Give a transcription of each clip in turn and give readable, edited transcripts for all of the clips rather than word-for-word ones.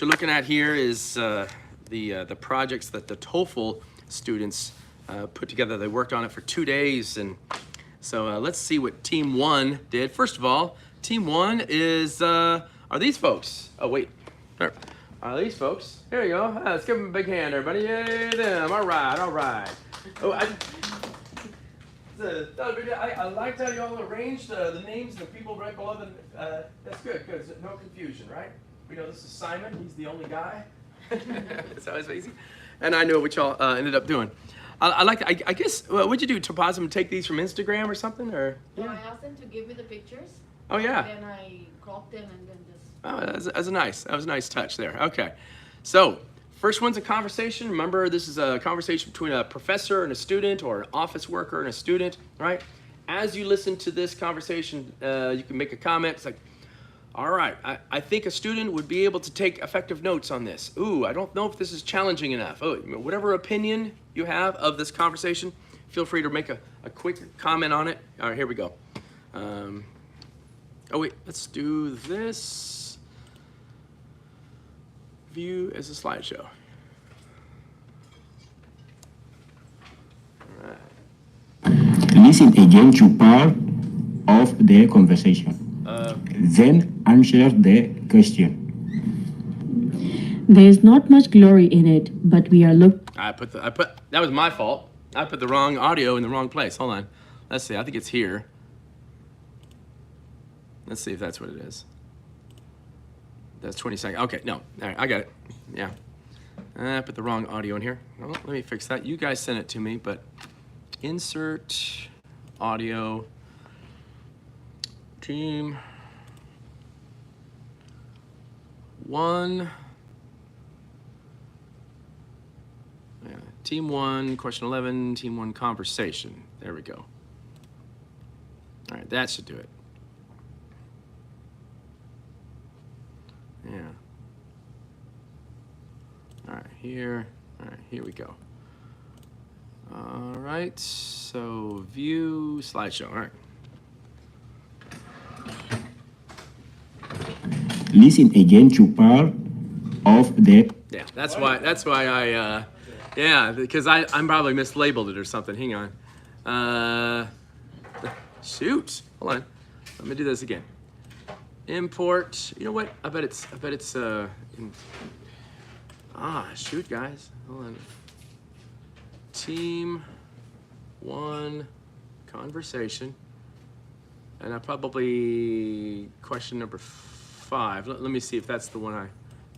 you're looking at here is the projects that the TOEFL students put together. They worked on it for 2 days, and so let's see what Team 1 did. First of all, Team 1 is, are these folks. Oh, wait. There. Are these folks? Here you go. Let's give them a big hand, everybody. Yay, them. All right, all right. Oh, I liked how you all arranged the names of the people right below them. That's good, because no confusion, right? We know this is Simon. He's the only guy. It's always easy. And I know what y'all ended up doing. I guess, what'd you do, Topaz, them take these from Instagram or something? Or yeah. I asked them to give me the pictures. Oh, yeah. And then I cropped them and then just... Oh, that was a nice touch there. Okay. So, first one's a conversation. Remember, this is a conversation between a professor and a student, or an office worker and a student, right? As you listen to this conversation, you can make a comment. It's like, all right, I think a student would be able to take effective notes on this. Ooh, I don't know if this is challenging enough. Oh, whatever opinion you have of this conversation, feel free to make a quick comment on it. All right, here we go. Oh wait, let's do this. View as a slideshow. All right. Listen again to part of the conversation. Then answer the question. There's not much glory in it, but we are that was my fault. I put the wrong audio in the wrong place. Hold on. Let's see. I think it's here. Let's see if that's what it is. That's 20 seconds. Okay, no. All right, I got it. Yeah. I put the wrong audio in here. Well, let me fix that. You guys sent it to me, but insert audio. Team 1. Yeah. Team 1, question 11, Team 1 conversation. There we go. All right, that should do it. Yeah. All right, here. All right, here we go. All right, so view slideshow. All right. Listen again to part of the... Yeah, that's why I, yeah, because I'm probably mislabeled it or something. Hang on. Shoot, hold on. Let me do this again. Import, you know what? I bet it's, shoot, guys. Hold on. Team 1 conversation. And I probably, question number 5. Let me see if that's the one I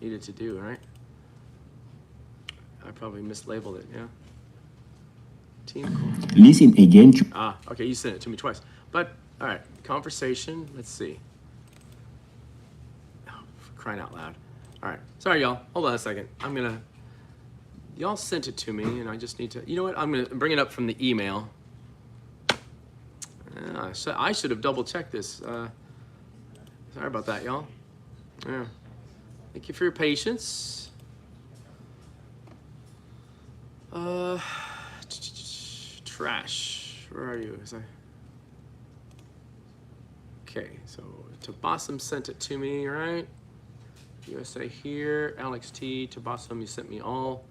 needed to do, right? I probably mislabeled it, yeah. Team call. Listen again to... Okay, you sent it to me twice. But, all right, conversation, let's see. Oh, for crying out loud. All right, sorry, y'all. Hold on a second. Y'all sent it to me, and I just need to, you know what? I'm gonna bring it up from the email. I should have double-checked this. Sorry about that, y'all. Yeah. Thank you for your patience. Trash. Where are you? Okay, so Tabassum sent it to me, right? USA here. Alex T. Tabassum, you sent me all.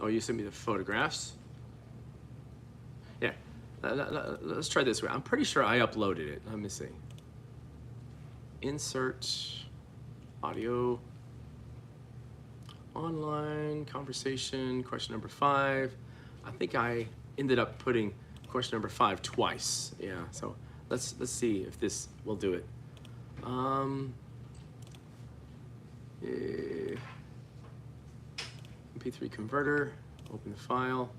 Oh, you sent me the photographs? Yeah. Let's try this way. I'm pretty sure I uploaded it. Let me see. Insert audio. Online conversation, question number 5. I think I ended up putting question number 5 twice. Yeah, so let's see if this will do it. MP3 converter, open the file.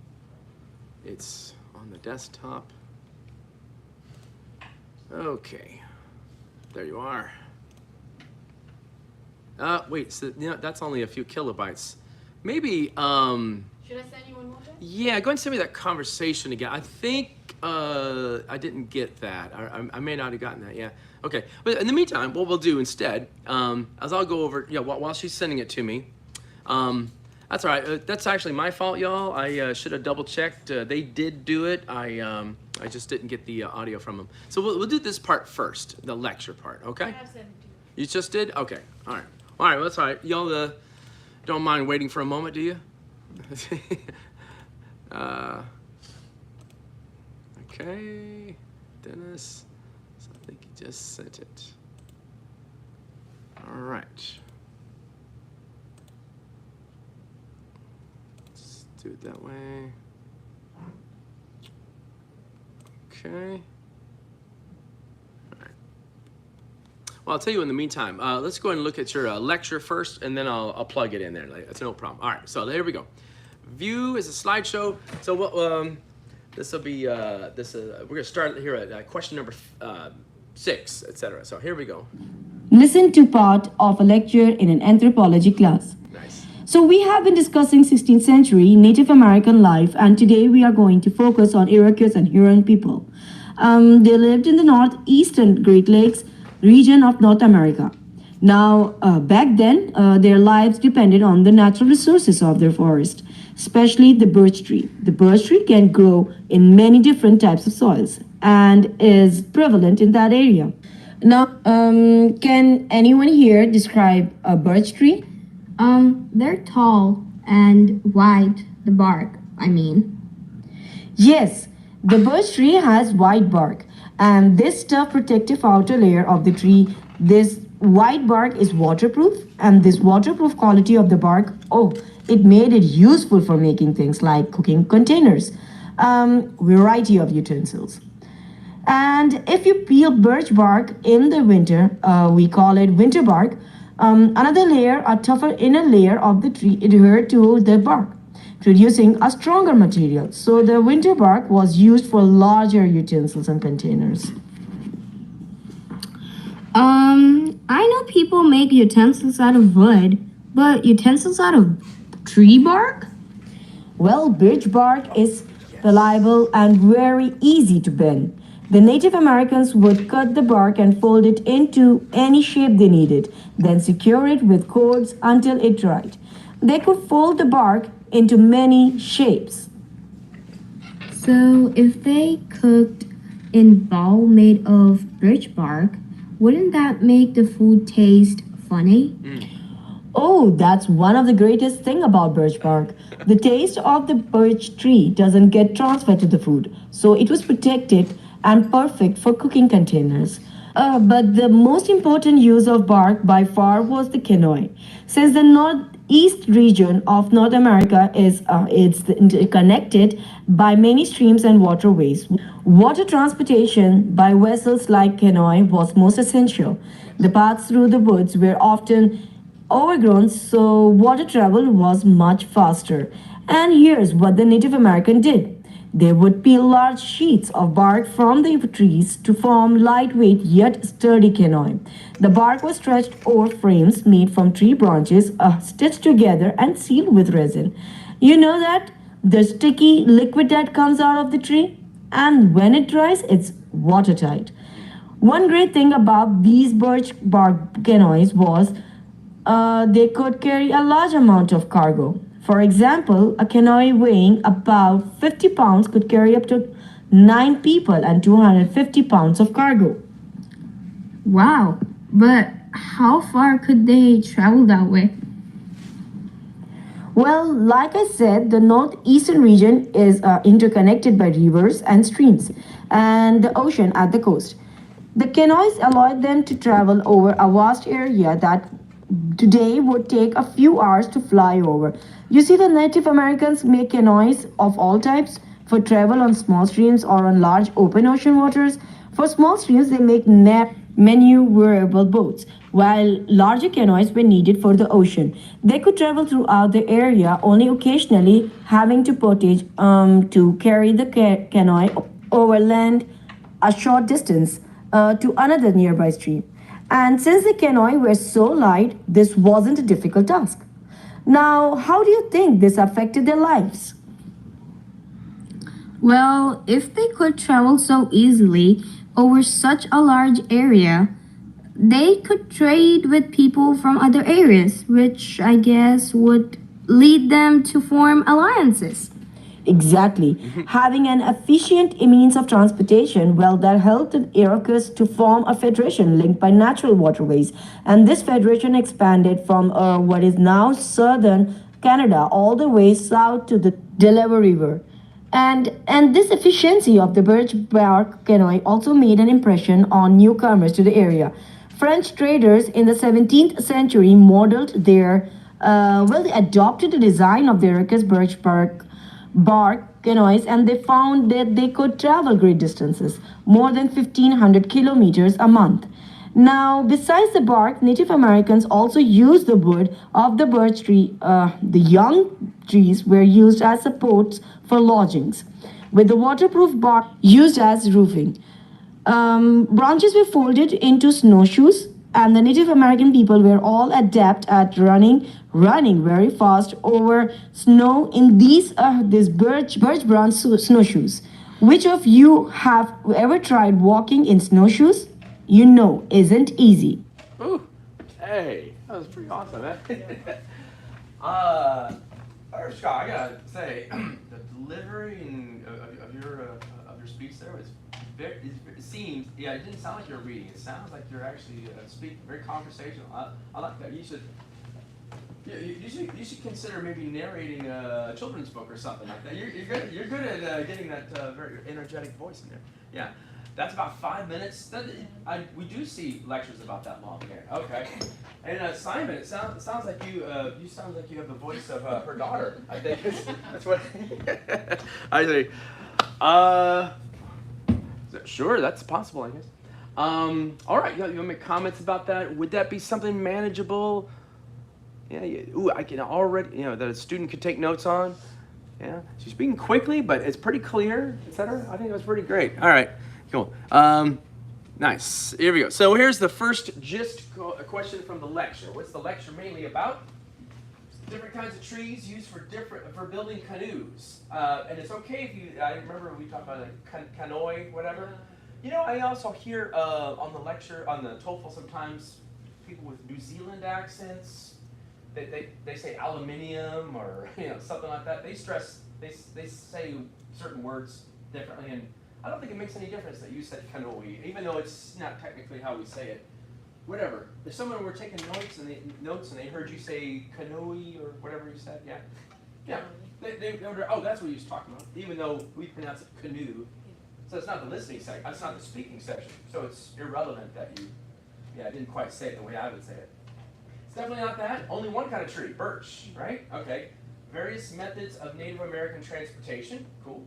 It's on the desktop. Okay, there you are. Wait, so you know, that's only a few kilobytes. Maybe, Should I send you one more time? Yeah, go ahead and send me that conversation again. I think I didn't get that. I may not have gotten that, yeah. Okay, but in the meantime, what we'll do instead, as I'll go over, yeah, while she's sending it to me, that's all right. That's actually my fault, y'all. I should have double checked. They did do it. I just didn't get the audio from them. So we'll do this part first, the lecture part, okay? I have sent it to you. You just did? Okay, all right. All right, well, that's all right. Y'all don't mind waiting for a moment, do you? Okay, Dennis. So I think he just sent it. All right. Let's do it that way. Okay. Well, I'll tell you in the meantime, let's go ahead and look at your lecture first, and then I'll plug it in there. That's no problem. All right, so there we go. View is a slideshow. So this will be, we're going to start here at question number 6, etc. So here we go. Listen to part of a lecture in an anthropology class. Nice. So we have been discussing 16th century Native American life, and today we are going to focus on Iroquois and Huron people. They lived in the northeastern Great Lakes region of North America. Now, back then, their lives depended on the natural resources of their forest, especially the birch tree. The birch tree can grow in many different types of soils and is prevalent in that area. Now, can anyone here describe a birch tree? They're tall and wide, the bark, I mean. Yes, the birch tree has white bark, and this tough protective outer layer of the tree, this white bark is waterproof, and this waterproof quality of the bark, it made it useful for making things like cooking containers, variety of utensils. And if you peel birch bark in the winter, we call it winter bark, another layer, a tougher inner layer of the tree adhered to the bark, producing a stronger material. So the winter bark was used for larger utensils and containers. I know people make utensils out of wood, but utensils out of tree bark? Well, birch bark is pliable and very easy to bend. The Native Americans would cut the bark and fold it into any shape they needed, then secure it with cords until it dried. They could fold the bark into many shapes. So if they cooked in bowl made of birch bark, wouldn't that make the food taste funny? Oh, that's one of the greatest thing about birch bark. The taste of the birch tree doesn't get transferred to the food, so it was protected and perfect for cooking containers. But the most important use of bark by far was the canoe. Since the northeast region of North America it's connected by many streams and waterways, water transportation by vessels like canoe was most essential. The paths through the woods were often overgrown, so water travel was much faster. And here's what the Native American did. They would peel large sheets of bark from the trees to form lightweight yet sturdy canoe. The bark was stretched over frames made from tree branches, stitched together and sealed with resin. You know that? The sticky liquid that comes out of the tree? And when it dries, it's watertight. One great thing about these birch bark canoes was they could carry a large amount of cargo. For example, a canoe weighing about 50 pounds could carry up to 9 people and 250 pounds of cargo. Wow, but how far could they travel that way? Well, like I said, the northeastern region is interconnected by rivers and streams and the ocean at the coast. The canoes allowed them to travel over a vast area that today would take a few hours to fly over. You see, the Native Americans make canoes of all types for travel on small streams or on large open ocean waters. For small streams, they make maneuverable boats, while larger canoes were needed for the ocean. They could travel throughout the area, only occasionally having to portage to carry the canoe over land a short distance to another nearby stream. And since the canoe were so light, this wasn't a difficult task. Now, how do you think this affected their lives? Well, if they could travel so easily over such a large area, they could trade with people from other areas, which I guess would lead them to form alliances. Exactly. Having an efficient means of transportation, well, that helped the Iroquois to form a federation linked by natural waterways. And this federation expanded from what is now southern Canada all the way south to the Delaware River. And this efficiency of the birch bark canoe also made an impression on newcomers to the area. French traders in the 17th century modeled they adopted the design of the Iroquois bark canoes, and they found that they could travel great distances, more than 1,500 kilometers a month. Now, besides the bark, Native Americans also used the wood of the birch tree. The young trees were used as supports for lodgings, with the waterproof bark used as roofing. Branches were folded into snowshoes, and the Native American people were all adept at running very fast over snow in these birch branch snowshoes. Which of you have ever tried walking in snowshoes? You know, isn't easy. Ooh, hey, that was pretty awesome, man. First, Scott, I gotta say, the delivery of your speech there was it seems, yeah, it didn't sound like you're reading. It sounds like you're actually speaking very conversational. I like that. You should consider maybe narrating a children's book or something like that. You're good at getting that very energetic voice in there. Yeah. That's about 5 minutes. We do see lectures about that long here. Okay. And Simon, it sounds like you sound like you have the voice of her daughter. I think that's what I say. Sure, that's possible, I guess. All right, you want to make comments about that? Would that be something manageable? Yeah. I can already, that a student could take notes on. Yeah. She's speaking quickly, but it's pretty clear, etc. I think that was pretty great. All right. Cool. Nice. Here we go. So here's the first question from the lecture. What's the lecture mainly about? Different kinds of trees used for building canoes. And it's okay if I remember we talked about a canoe, whatever. I also hear on the lecture, on the TOEFL sometimes, people with New Zealand accents, they say aluminium or something like that. They say certain words differently, and I don't think it makes any difference that you said canoe, even though it's not technically how we say it. Whatever. If someone were taking notes and they heard you say canoe or whatever you said, yeah, they wonder, oh, that's what he was talking about, even though we pronounce it canoe. So it's not the listening section, it's not the speaking section. So it's irrelevant that you, didn't quite say it the way I would say it. It's definitely not that. Only one kind of tree, birch, right? Okay. Various methods of Native American transportation. Cool.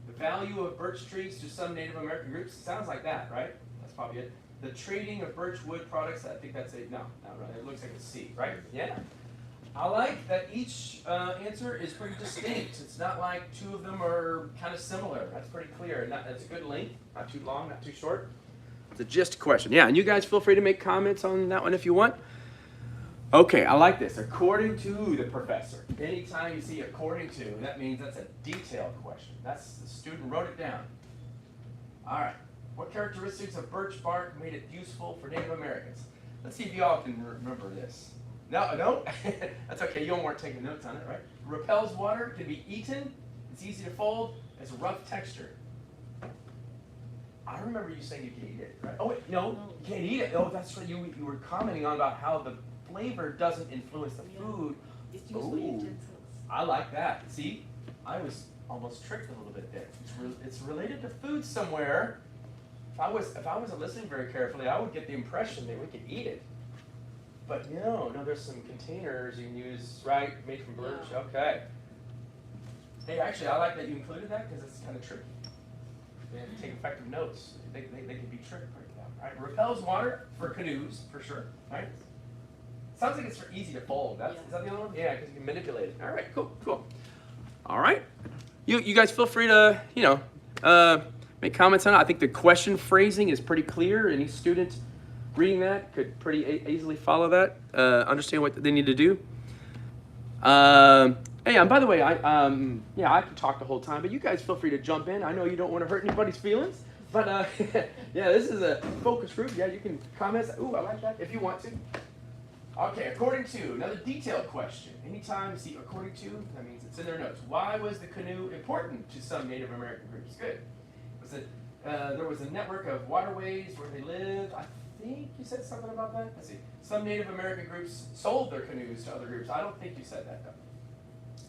The value of birch trees to some Native American groups. Sounds like that, right? That's probably it. The trading of birch wood products. I think that's a no. It looks like a C, right? Yeah. I like that each answer is pretty distinct. It's not like two of them are kind of similar. That's pretty clear. That's a good length. Not too long, not too short. It's a just question. Yeah, and you guys feel free to make comments on that one if you want. Okay, I like this. According to the professor. Anytime you see according to, that means that's a detailed question. That's the student wrote it down. All right. What characteristics of birch bark made it useful for Native Americans? Let's see if y'all can remember this. No? That's okay. You weren't taking notes on it, right? Repels water, can be eaten. It's easy to fold. It's a rough texture. I remember you saying you can eat it, right? Oh, wait, no, you can't eat it. Oh, that's what you were commenting on about how the flavor doesn't influence the food. It's used for utensils. I like that. See, I was almost tricked a little bit there. It's related to food somewhere. If I wasn't listening very carefully, I would get the impression that we could eat it. But no, there's some containers you can use, right, made from birch. Yeah. Okay. Hey, actually, I like that you included that because it's kind of tricky. They have to take effective notes. They can be tricked right now. Right? Repels water for canoes, for sure. Right? Sounds like it's easy to fold. Is that the other one? Yeah, because you can manipulate it. All right, cool. All right. You guys feel free to, make comments on it. I think the question phrasing is pretty clear. Any student reading that could pretty easily follow that, understand what they need to do. Hey, and by the way, I could talk the whole time, but you guys feel free to jump in. I know you don't want to hurt anybody's feelings, but this is a focus group. Yeah, you can comment. Ooh, I like that if you want to. Okay, according to, another detailed question. Anytime you see according to, that means it's in their notes. Why was the canoe important to some Native American groups? Good. Was it, there was a network of waterways where they lived. I think you said something about that. Let's see. Some Native American groups sold their canoes to other groups. I don't think you said that, though.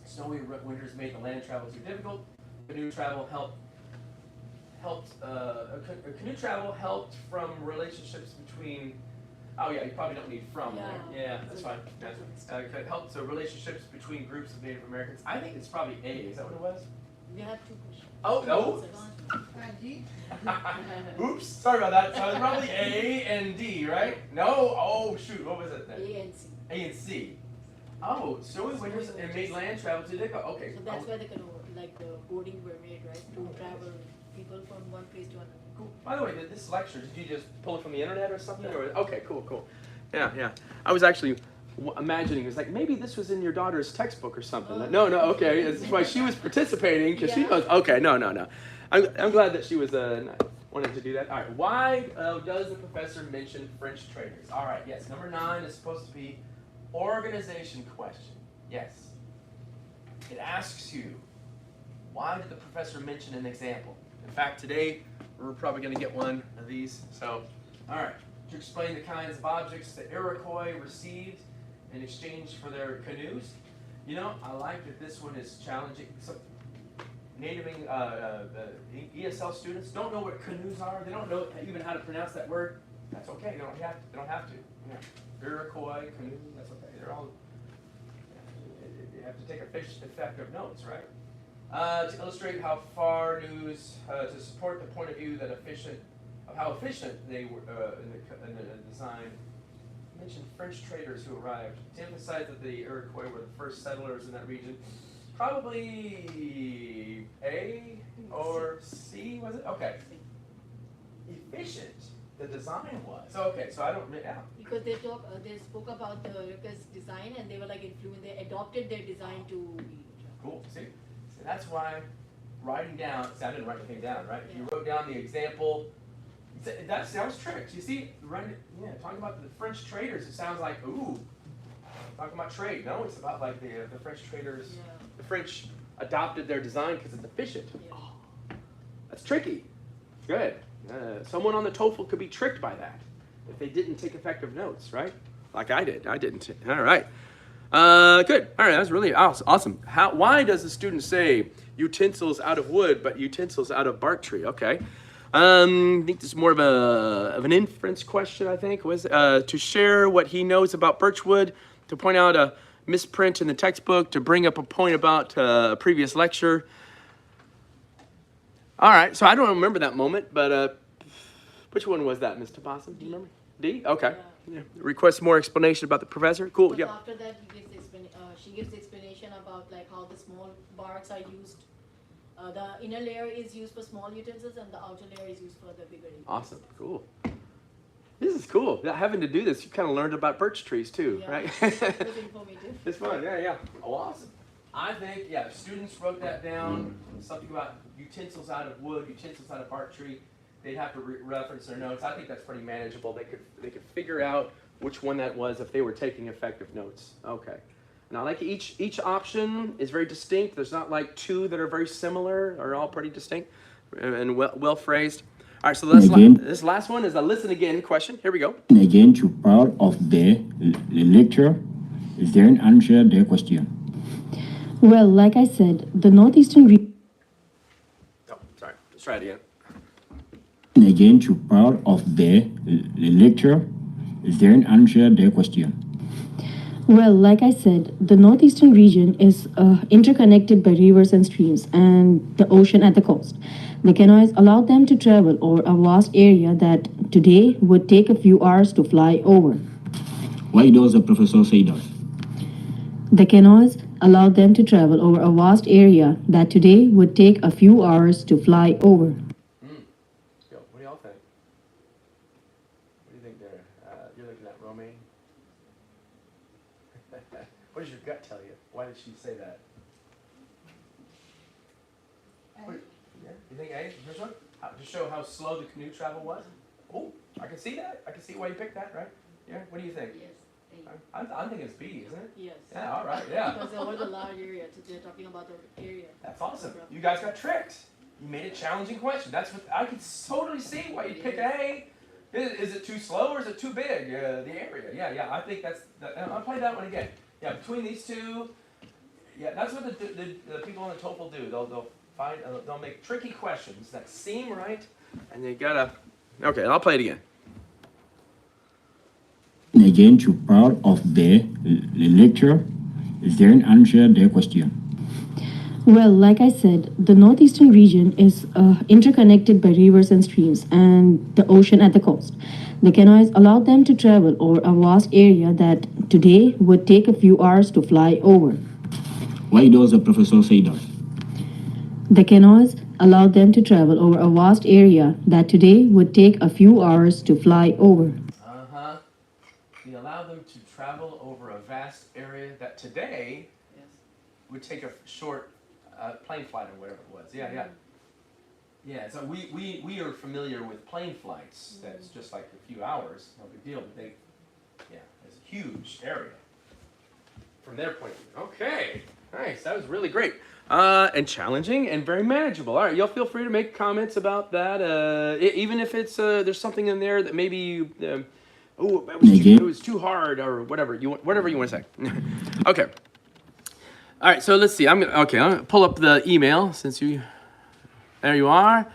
Snowy winters made the land travel too difficult. Canoe travel canoe travel helped from relationships between. Oh yeah, you probably don't need from there. Yeah, that's fine. It helped the relationships between groups of Native Americans. I think it's probably A. Is that what it was? We have two questions. Oh no. Oops, sorry about that. So it's probably A and D, right? No. Oh shoot, what was it then? A and C. A and C. Oh, snowy winters and made land travel too difficult. Okay. So that's where the canoe, like the boarding were made, right? To travel people from one place to another. Cool. By the way, this lecture, did you just pull it from the internet or something? Yeah. Or, okay, cool. Yeah. I was actually imagining, it was like, maybe this was in your daughter's textbook or something. No, okay. That's why she was participating, because she knows. Okay, no. I'm glad that she was wanting to do that. All right, why does the professor mention French traders? All right, yes, number 9 is supposed to be organization question. Yes. It asks you, why did the professor mention an example? In fact, today, we're probably going to get one of these. So, all right, to explain the kinds of objects the Iroquois received in exchange for their canoes. You know, I like that this one is challenging. So, native ESL students don't know what canoes are. They don't know even how to pronounce that word. That's okay. They don't have to. Yeah. Iroquois canoe. That's okay. They're all. You have to take effective notes, right? To illustrate how far news, to support the point of view that how efficient they were in the design. I mentioned French traders who arrived. To emphasize that the Iroquois were the first settlers in that region. Probably A or C, was it? Okay. Efficient, the design was. Okay, so I don't, yeah. Because they spoke about the Iroquois design and they were like influenced, they adopted their design to be. Cool, see? So that's why writing down, see, I didn't write anything down, right? Yeah. You wrote down the example. That sounds tricked. You see, talking about the French traders, it sounds like, ooh, talking about trade. No, it's about like the French traders. Yeah. The French adopted their design because it's efficient. Yeah. Oh, that's tricky. Good. Someone on the TOEFL could be tricked by that if they didn't take effective notes, right? Like I did. I didn't. All right. Good. All right. That's really awesome. Why does the student say utensils out of wood, but utensils out of bark tree? Okay. I think this is more of an inference question, I think. Was to share what he knows about birchwood, to point out a misprint in the textbook, to bring up a point about a previous lecture. All right, so I don't remember that moment, but which one was that, Ms. Tabassum? Do you remember? D? Okay. Yeah. Request more explanation about the professor. Cool. But Yep. after that, she gives the explanation about like how the small barks are used. The inner layer is used for small utensils and the outer layer is used for the bigger utensils. Awesome. Cool. This is cool. Having to do this, you kind of learned about birch trees too, Yeah. right? It was informative. It's fun. Yeah. Oh, awesome. I think, if students wrote that down, something about utensils out of wood, utensils out of bark tree, they'd have to reference their notes. I think that's pretty manageable. They could figure out which one that was if they were taking effective notes. Okay. Now, like each option is very distinct. There's not like two that are very similar, are all pretty distinct and well phrased. All right, so this last one is a listen again question. Here we go. Again, to part of the lecture, then answer the question. Well, like I said, the northeastern region. Oh, sorry. Let's try it again. Again, to part of the lecture, then answer the question. Well, like I said, the northeastern region is interconnected by rivers and streams and the ocean at the coast. The canoes allowed them to travel over a vast area that today would take a few hours to fly over. Why does the professor say that? The canoes allowed them to travel over a vast area that today would take a few hours to fly over. Yo, what do y'all think? What do you think there? You're looking at Romaine. What does your gut tell you? Why did she say that? Yeah, you think A? First one? To show how slow the canoe travel was? Oh, I can see that. I can see why you picked that, right? Yeah, what do you think? Yes. I think it's B, isn't it? Yes. Yeah, all right, yeah. Because there was a large area, they're talking about the area. That's awesome. You guys got tricked. You made a challenging question. That's what I could totally see why you'd pick A. Is it too slow or is it too big? The area. Yeah. I think I'll play that one again. Yeah, between these two. Yeah, that's what the people on the TOEFL do. They'll make tricky questions that seem right, and you gotta. Okay, I'll play it again. Again, to part of the lecture, then answer the question. Well, like I said, the northeastern region is interconnected by rivers and streams and the ocean at the coast. The canoes allow them to travel over a vast area that today would take a few hours to fly over. Why does the professor say that? The canoes allow them to travel over a vast area that today would take a few hours to fly over. Uh-huh. We allow them to travel over a vast area that today would take a short plane flight or whatever it was. Yeah. Yeah, so we are familiar with plane flights. That's just like a few hours, no big deal. But it's a huge area from their point of view. Okay, nice. That was really great. And challenging and very manageable. All right, y'all feel free to make comments about that. Even if it's there's something in there that maybe it was too hard or whatever you want to say. Okay. All right, so let's see. I'm gonna pull up the email since there you are.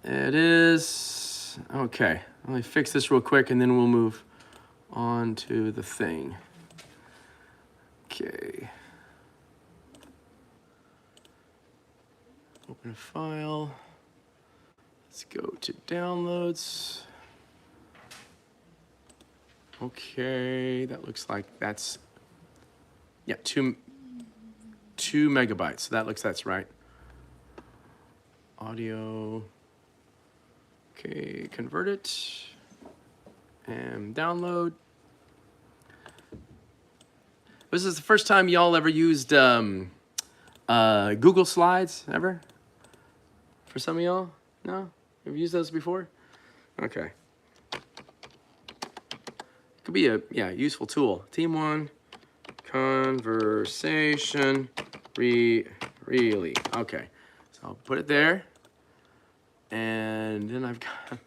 It is okay. Let me fix this real quick and then we'll move on to the thing. Okay. Open a file. Let's go to downloads. Okay, that looks like that's 2 megabytes. So that looks that's right. Audio. Okay, convert it and download. This is the first time y'all ever used Google Slides ever? For some of y'all? No? Have you used those before? Okay. Could be a useful tool. Team 1, conversation, really. Okay. So I'll put it there. And then I've got,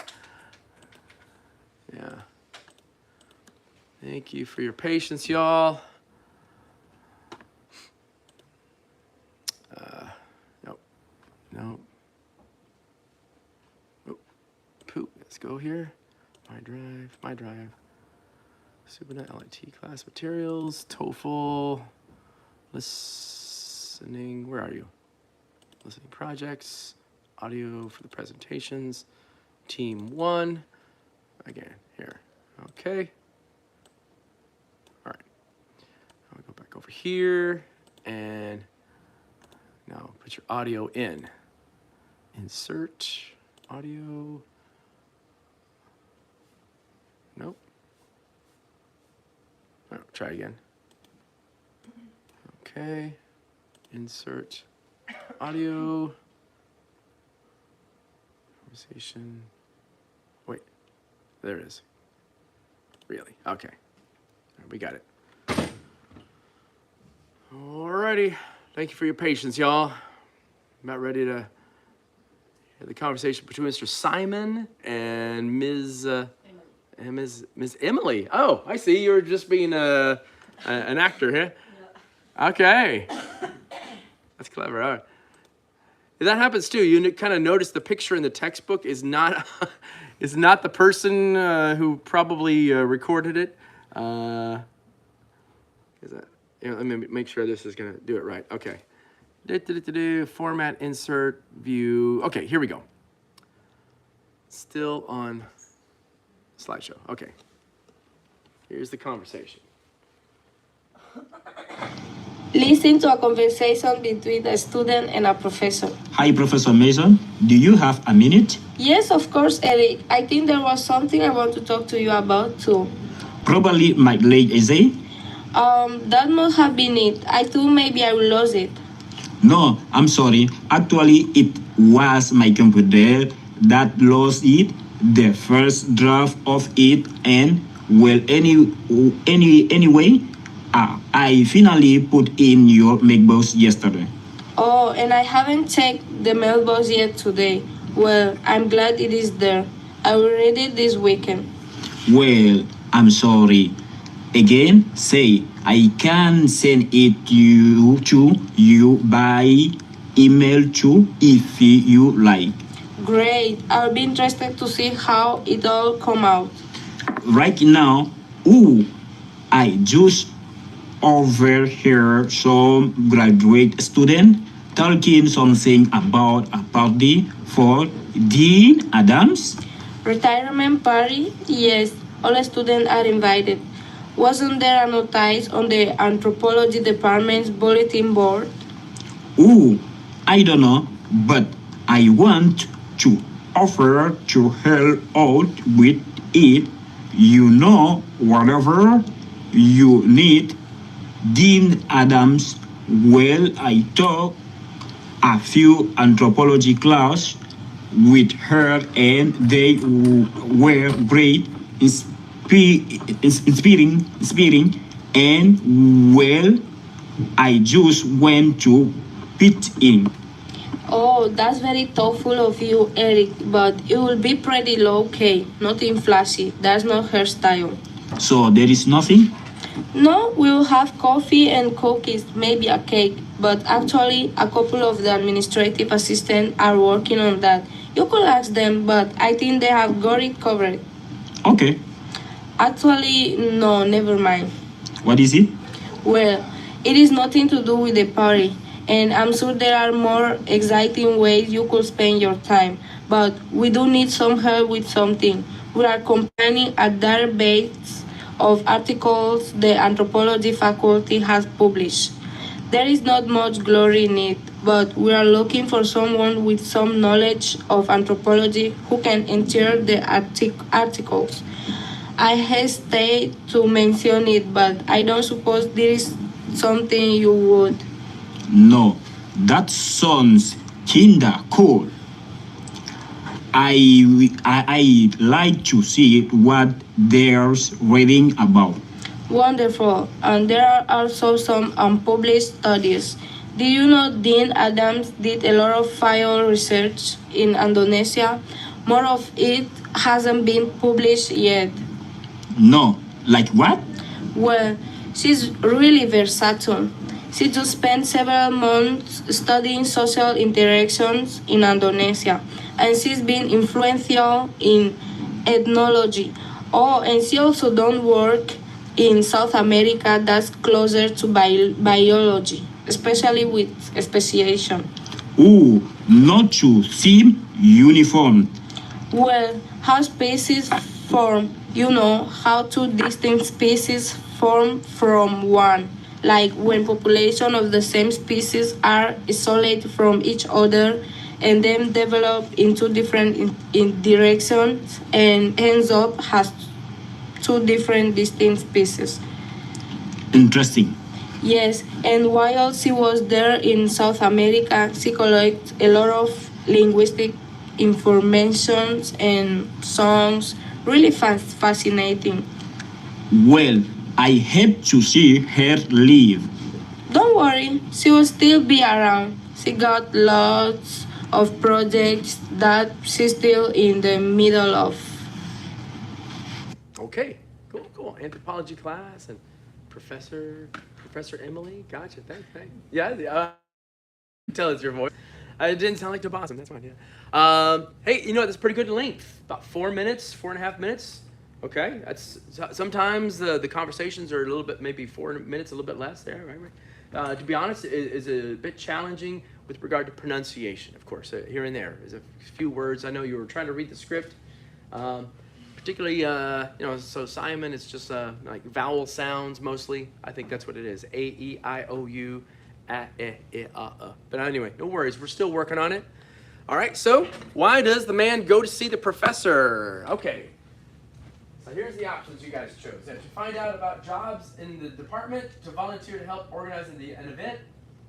Thank you for your patience, y'all. Nope. Oh, poop. Let's go here. My drive. SuperNet LIT class materials, TOEFL, listening. Where are you? Listening projects, audio for the presentations, team 1. Again, here. Okay. All right. I'll go back over here and now put your audio in. Insert audio. Nope. Oh, try again. Okay. Insert audio. Conversation. Wait. There it is. Really? Okay. We got it. Alrighty. Thank you for your patience, y'all. About ready to hear the conversation between Mr. Simon and Ms. Emily. Oh, I see. You're just being an actor here. Yeah. Okay. That's clever. All right. That happens too. You kind of notice the picture in the textbook is not the person who probably recorded it. Let me make sure this is going to do it right. Okay. Format, insert, view. Okay, here we go. Still on slideshow. Okay. Here's the conversation. Listen to a conversation between a student and a professor. Hi, Professor Mason. Do you have a minute? Yes, of course, Eric. I think there was something I want to talk to you about too. Probably my late essay? That must have been it. I thought maybe I lost it. No, I'm sorry. Actually, it was my computer that lost it, the first draft of it, and Well, anyway, I finally put in your mailbox yesterday. Oh, and I haven't checked the mailbox yet today. Well, I'm glad it is there. I will read it this weekend. Well, I'm sorry. Again, say I can send it to you by email too if you like. Great. I'll be interested to see how it all come out. Right now, ooh, I just overheard some graduate student talking something about a party for Dean Adams. Retirement party? Yes, all students are invited. Wasn't there a notice on the anthropology department's bulletin board? Ooh, I don't know, but I want to offer to help out with it. You know, whatever you need. Dean Adams, well, I taught a few anthropology class with her and they were great, inspiring, and well, I just went to pitch in. Oh, that's very thoughtful of you, Eric, but it will be pretty low key, nothing flashy. That's not her style. So there is nothing? No, we'll have coffee and cookies, maybe a cake, but actually, a couple of the administrative assistants are working on that. You could ask them, but I think they have got it covered. Okay. Actually, no, never mind. What is it? Well, it is nothing to do with the party, and I'm sure there are more exciting ways you could spend your time, but we do need some help with something. We are compiling a database of articles the anthropology faculty has published. There is not much glory in it, but we are looking for someone with some knowledge of anthropology who can enter the articles. I hesitate to mention it, but I don't suppose there is something you would. No, that sounds kinda cool. I like to see what there's reading about. Wonderful. And there are also some unpublished studies. Did you know Dean Adams did a lot of field research in Indonesia? More of it hasn't been published yet. No, like what? Well, she's really versatile. She just spent several months studying social interactions in Indonesia, and she's been influential in ethnology. Oh, and she also done work in South America that's closer to biology, especially with speciation. Ooh, not to seem uniform. Well, how species form, how two distinct species form from one. Like when population of the same species are isolated from each other and then develop into different in directions and ends up has two different distinct species. Interesting. Yes, and while she was there in South America, she collected a lot of linguistic informations and songs. Really fascinating. Well, I hope to see her leave. Don't worry, she will still be around. She got lots of projects that she's still in the middle of. Okay, cool. Anthropology class and Professor Emily. Gotcha. Thanks. Yeah, tell it's your voice. It didn't sound like the boss. That's fine. Yeah. Hey, that's pretty good length. About 4 minutes, 4.5 minutes. Okay. That's sometimes the conversations are a little bit, maybe 4 minutes, a little bit less there. Right. To be honest, it is a bit challenging with regard to pronunciation. Of course, here and there is a few words. I know you were trying to read the script. Particularly, so Simon, it's just like vowel sounds mostly. I think that's what it is. A, E, I, O, U, A, E, I, A. But anyway, no worries. We're still working on it. All right, so why does the man go to see the professor? Okay, so here's the options you guys chose. To find out about jobs in the department, to volunteer to help organize an event,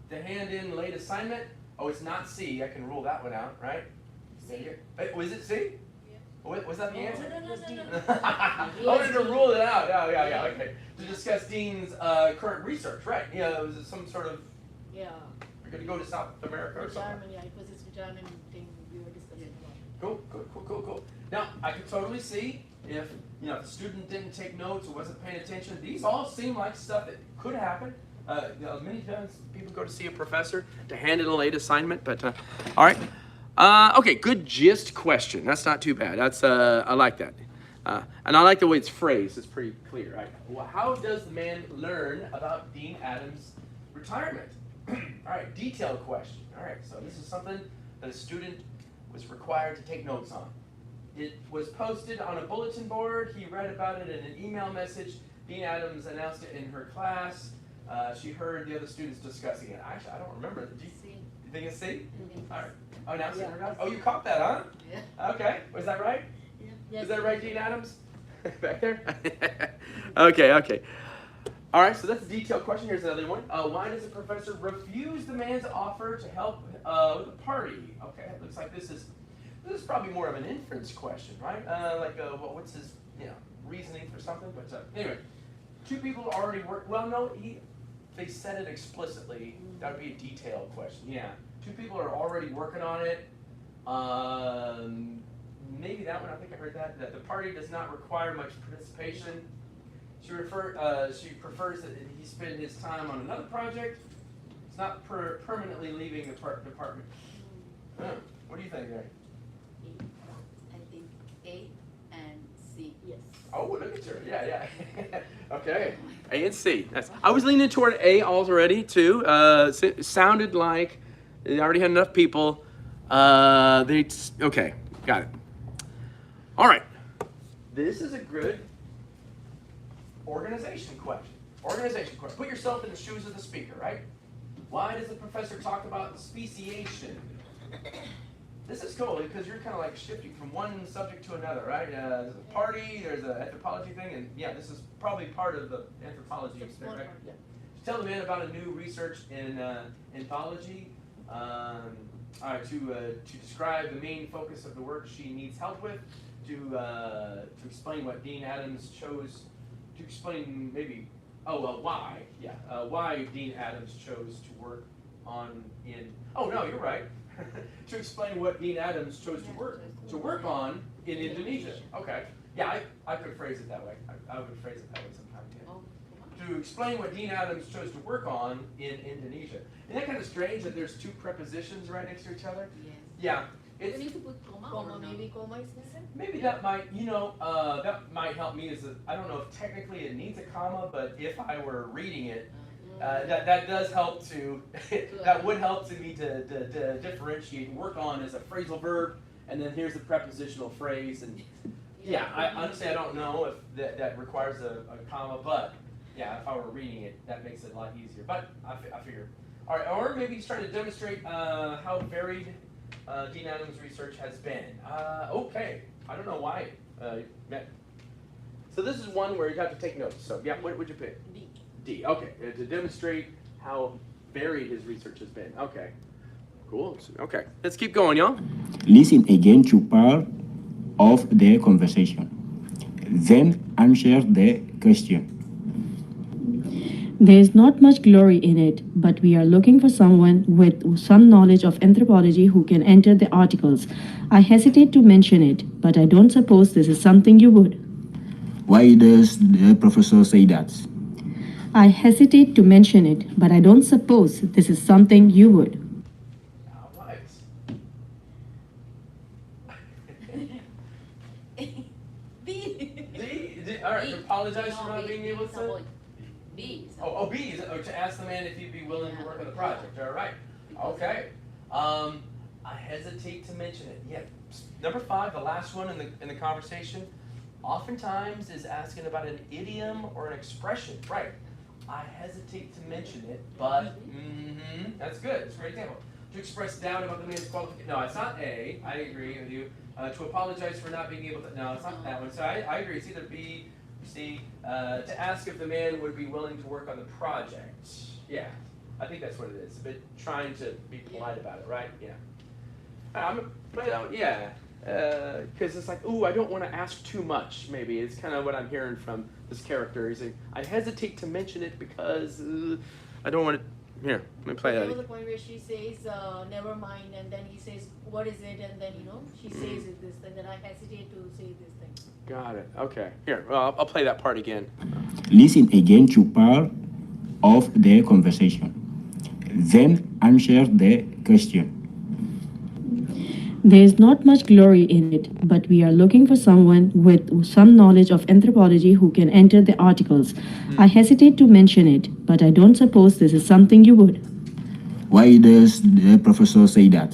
to hand in late assignment. Oh, it's not C. I can rule that one out, right? C. Was it C? Was that the answer? No. I wanted to rule it out. Yeah, okay. To discuss Dean's current research, right? Yeah, was it some sort of, Yeah. we're going to go to South America or something? Retirement, yeah, it was his retirement thing we were discussing about. Cool. Now, I can totally see if, if the student didn't take notes or wasn't paying attention. These all seem like stuff that could happen. Many times people go to see a professor to hand in a late assignment, but all right. Okay, good gist question. That's not too bad. That's I like that. And I like the way it's phrased. It's pretty clear, right? Well, how does the man learn about Dean Adams' retirement? All right, detailed question. All right, so this is something that a student was required to take notes on. It was posted on a bulletin board. He read about it in an email message. Dean Adams announced it in her class. She heard the other students discussing it. Actually, I don't remember. You think it's C? All right. Oh, now it's in her class? Oh, you caught that, huh? Yeah. Okay. Was that right? Yeah. Yes. Is that right, Dean Adams? Back there? Okay. All right, so that's a detailed question. Here's another one. Why does the professor refuse the man's offer to help with the party? Okay, it looks like this is probably more of an inference question, right? What's his reasoning for something? But anyway, two people already work. Well, no, they said it explicitly. That would be a detailed question. Yeah, two people are already working on it. Maybe that one. I think I heard that the party does not require much participation. She prefers that he spend his time on another project. It's not permanently leaving the department. What do you think, Mary? I think A and C. Yes. Oh, look at her. Yeah. Okay. A and C. I was leaning toward A already, too. It sounded like they already had enough people. Okay, got it. All right. This is a good organization question. Put yourself in the shoes of the speaker, right? Why does the professor talk about speciation? This is cool because you're kind of like shifting from one subject to another, right? There's a party, there's an anthropology thing, and yeah, this is probably part of the anthropology thing, right? Yeah. Tell the man about a new research in anthropology. To describe the main focus of the work she needs help with. To explain what Dean Adams chose. To explain why. Yeah, why Dean Adams chose to work on in. Oh no, you're right. To explain what Dean Adams chose to work on in Indonesia. Okay. Yeah, I could phrase it that way. I would phrase it that way sometime. Yeah. To explain what Dean Adams chose to work on in Indonesia. Isn't that kind of strange that there's two prepositions right next to each other? Yes. Yeah. We need to put comma or no? Maybe comma is missing. Maybe that might, that might help me I don't know if technically it needs a comma, but if I were reading it, that does help to, that would help me to differentiate. Work on as a phrasal verb, and then here's the prepositional phrase. And yeah, I honestly, I don't know if that requires a comma, but yeah, if I were reading it, that makes it a lot easier. But I figure. All right, or maybe he's trying to demonstrate how varied Dean Adams' research has been. Okay, I don't know why. So this is one where you have to take notes. So yeah, what would you pick? D. Okay, to demonstrate how varied his research has been. Okay, cool. Okay, let's keep going, y'all. Listen again to part of the conversation. Then answer the question. There is not much glory in it, but we are looking for someone with some knowledge of anthropology who can enter the articles. I hesitate to mention it, but I don't suppose this is something you would. Why does the professor say that? I hesitate to mention it, but I don't suppose this is something you would. All right. B. D. All right. Apologize for not being able to. B. Oh, B is to ask the man if he'd be willing to work on the project. All right. Okay. I hesitate to mention it. Yeah. Number 5, the last one in the conversation, oftentimes is asking about an idiom or an expression. Right. I hesitate to mention it, but that's good. It's a great example. To express doubt about the man's qualification. No, it's not A. I agree with you. To apologize for not being able to. No, it's not that one. So I agree. It's either B, C. To ask if the man would be willing to work on the project. Yeah, I think that's what it is. But trying to be polite about it, right? Yeah. I'm gonna play it out. Yeah. Because it's like, ooh, I don't want to ask too much. Maybe it's kind of what I'm hearing from this character. He's saying, I hesitate to mention it because I don't want to. Here, let me play There that. was a point where she says, never mind, and then he says, what is it? And then, she says it this, and then I hesitate to say this thing. Got it. Okay. Here, well, I'll play that part again. Listen again to part of the conversation. Then answer the question. There is not much glory in it, but we are looking for someone with some knowledge of anthropology who can enter the articles. I hesitate to mention it, but I don't suppose this is something you would. Why does the professor say that?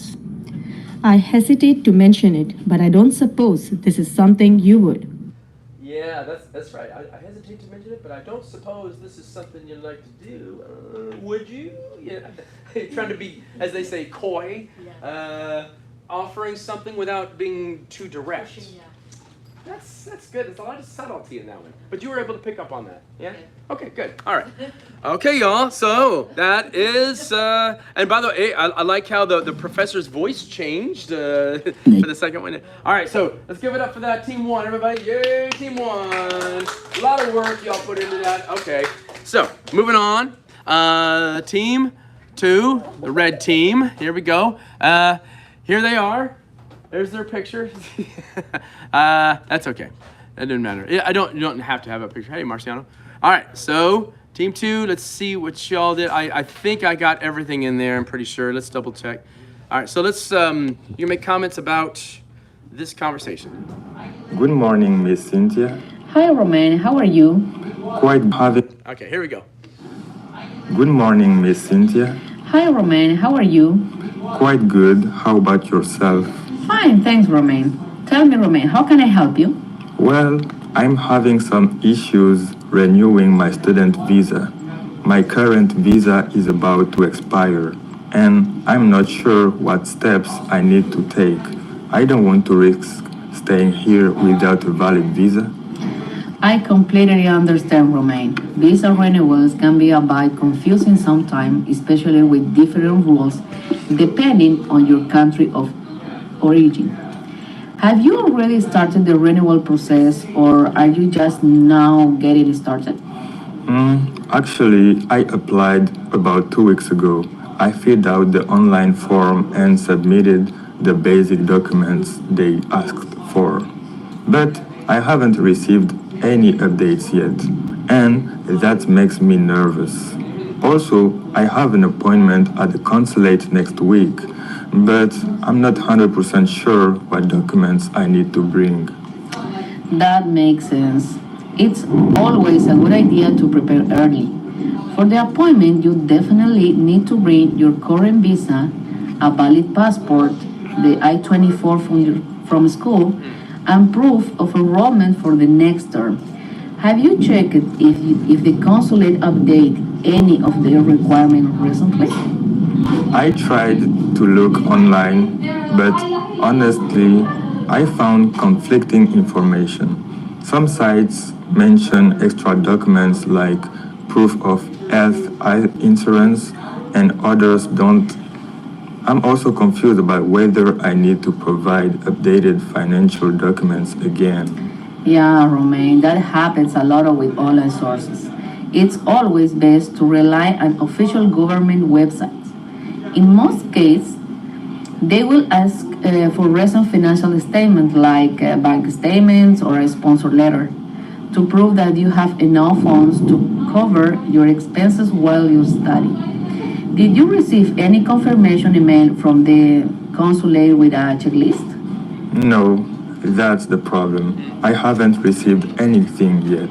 I hesitate to mention it, but I don't suppose this is something you would. Yeah, that's right. I hesitate to mention it, but I don't suppose this is something you'd like to do. Would you? Yeah. Trying to be, as they say, coy. Offering something without being too direct. Pushing, yeah. That's good. There's a lot of subtlety in that one. But you were able to pick up on that. Yeah? Okay, good. All right. Okay, y'all. So that is, and by the way, I like how the professor's voice changed for the second one. All right, so let's give it up for that team one, everybody. Yay, team one. A lot of work y'all put into that. Okay. So moving on. Team two, the red team. Here we go. Here they are. There's their picture. That's okay. That doesn't matter. You don't have to have a picture. Hey, Marciano. All right, so team two, let's see what y'all did. I think I got everything in there, I'm pretty sure. Let's double check. All right, so let's, you make comments about this conversation. Good morning, Miss Cynthia. Hi, Romain. How are you? Quite having. Okay, here we go. Good morning, Miss Cynthia. Hi, Romain. How are you? Quite good. How about yourself? Fine, thanks, Romain. Tell me, Romain, how can I help you? Well, I'm having some issues renewing my student visa. My current visa is about to expire, and I'm not sure what steps I need to take. I don't want to risk staying here without a valid visa. I completely understand, Romain. Visa renewals can be a bit confusing sometimes, especially with different rules depending on your country of origin. Have you already started the renewal process, or are you just now getting started? Actually, I applied about 2 weeks ago. I filled out the online form and submitted the basic documents they asked for. But I haven't received any updates yet, and that makes me nervous. Also, I have an appointment at the consulate next week, but I'm not 100% sure what documents I need to bring. That makes sense. It's always a good idea to prepare early. For the appointment, you definitely need to bring your current visa, a valid passport, the I-24 from school, and proof of enrollment for the next term. Have you checked if the consulate update any of their requirements recently? I tried to look online, but honestly, I found conflicting information. Some sites mention extra documents like proof of health insurance, and others don't. I'm also confused about whether I need to provide updated financial documents again. Yeah, Romain, that happens a lot with online sources. It's always best to rely on official government websites. In most cases, they will ask for recent financial statements like bank statements or a sponsor letter to prove that you have enough funds to cover your expenses while you study. Did you receive any confirmation email from the consulate with a checklist? No, that's the problem. I haven't received anything yet,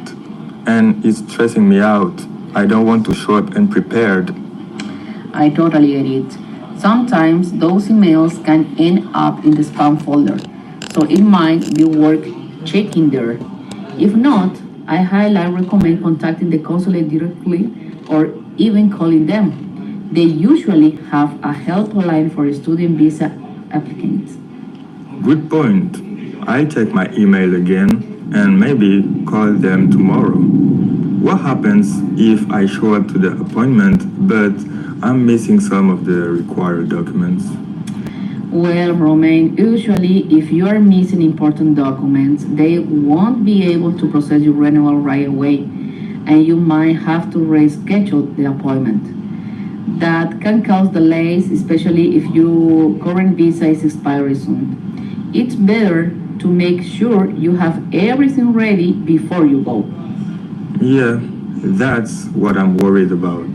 and it's stressing me out. I don't want to show up unprepared. I totally get it. Sometimes those emails can end up in the spam folder, so it might be worth checking there. If not, I highly recommend contacting the consulate directly or even calling them. They usually have a helpline for student visa applicants. Good point. I'll check my email again and maybe call them tomorrow. What happens if I show up to the appointment but I'm missing some of the required documents? Well, Romain, usually if you are missing important documents, they won't be able to process your renewal right away, and you might have to reschedule the appointment. That can cause delays, especially if your current visa is expiring soon. It's better to make sure you have everything ready before you go. Yeah, that's what I'm worried about.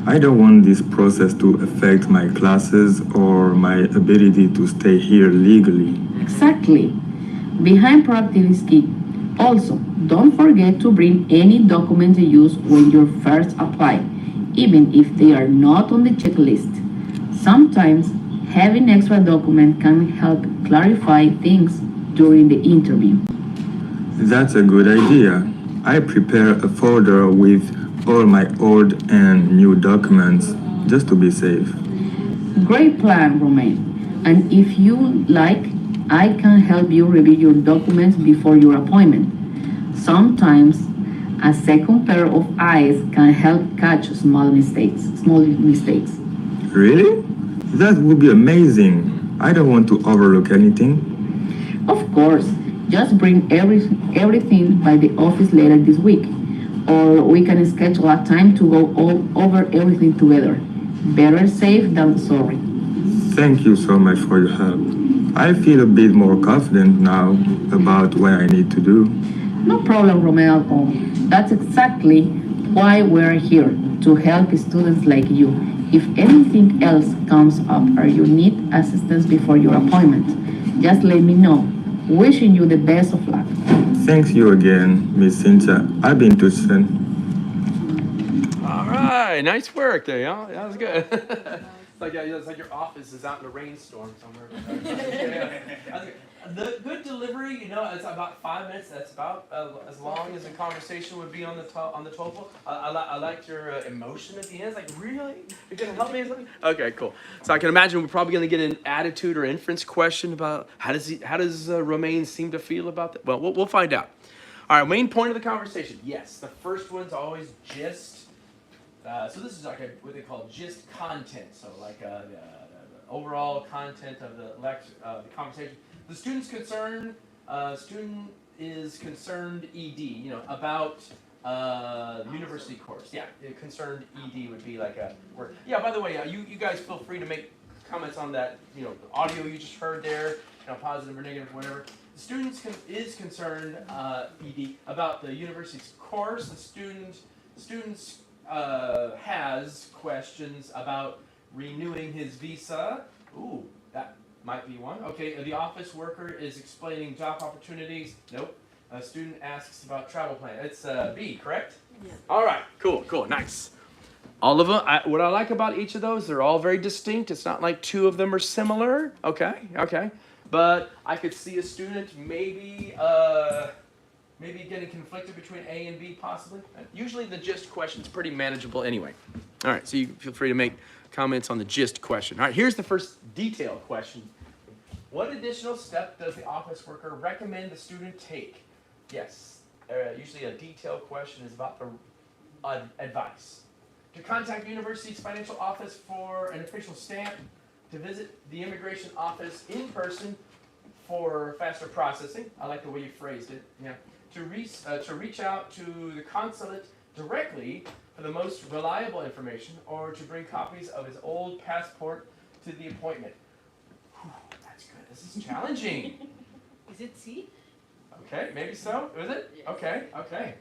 I don't want this process to affect my classes or my ability to stay here legally. Exactly. Behind proactive is key. Also, don't forget to bring any document you use when you first apply, even if they are not on the checklist. Sometimes having extra document can help clarify things during the interview. That's a good idea. I prepare a folder with all my old and new documents just to be safe. Great plan, Romain. And if you like, I can help you review your documents before your appointment. Sometimes a second pair of eyes can help catch small mistakes. Really? That would be amazing. I don't want to overlook anything. Of course, just bring everything by the office later this week, or we can schedule a time to go over everything together. Better safe than sorry. Thank you so much for your help. I feel a bit more confident now about what I need to do. No problem, Romeo at all. That's exactly why we're here, to help students like you. If anything else comes up or you need assistance before your appointment, just let me know. Wishing you the best of luck. Thanks you again, Miss Cynthia. I'll be in touch soon. All right, nice work there, y'all. That was good. It's like your office is out in a rainstorm somewhere. Yeah. The good delivery, it's about 5 minutes. That's about as long as a conversation would be on the TOEFL. I liked your emotion at the end. It's like, really? You're gonna help me with something? Okay, cool. So I can imagine we're probably gonna get an attitude or inference question about how does Romain seem to feel about that? Well, we'll find out. All right, main point of the conversation. Yes, the first one's always gist. So this is like what they call gist content. So like the overall content of the the conversation. The student is concerned ED, about university course. Yeah, concerned ED would be like a word. Yeah, by the way, you guys feel free to make comments on that, the audio you just heard there, positive or negative, whatever. The student is concerned, ED, about the university's course. The students has questions about renewing his visa. Ooh, that might be one. Okay, the office worker is explaining job opportunities. Nope. A student asks about travel plan. It's B, correct? Yeah. All right, cool, nice. All of them, what I like about each of those, they're all very distinct. It's not like two of them are similar. Okay. But I could see a student maybe getting conflicted between A and B, possibly. Usually the gist question's pretty manageable anyway. All right, so you feel free to make comments on the gist question. All right, here's the first detail question. What additional step does the office worker recommend the student take? Yes, usually a detailed question is about the advice. To contact the university's financial office for an official stamp, to visit the immigration office in person for faster processing. I like the way you phrased it. Yeah. To reach out to the consulate directly for the most reliable information, or to bring copies of his old passport to the appointment. Whew, that's good. This is challenging. Is it C? Okay, maybe so. Is it? Yes. Okay.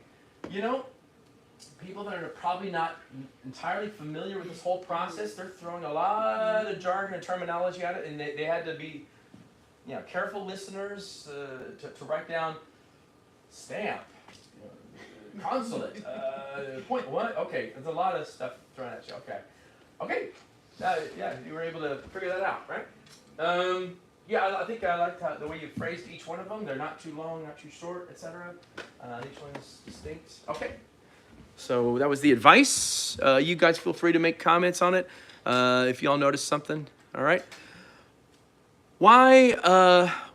People that are probably not entirely familiar with this whole process, they're throwing a lot of jargon and terminology at it, and they had to be careful listeners to write down stamp, consulate, point what? Okay, there's a lot of stuff thrown at you. Okay. Yeah, you were able to figure that out, right? I think I liked the way you phrased each one of them. They're not too long, not too short, etc. Each one is distinct. Okay. So that was the advice. You guys feel free to make comments on it if y'all notice something. All right. Why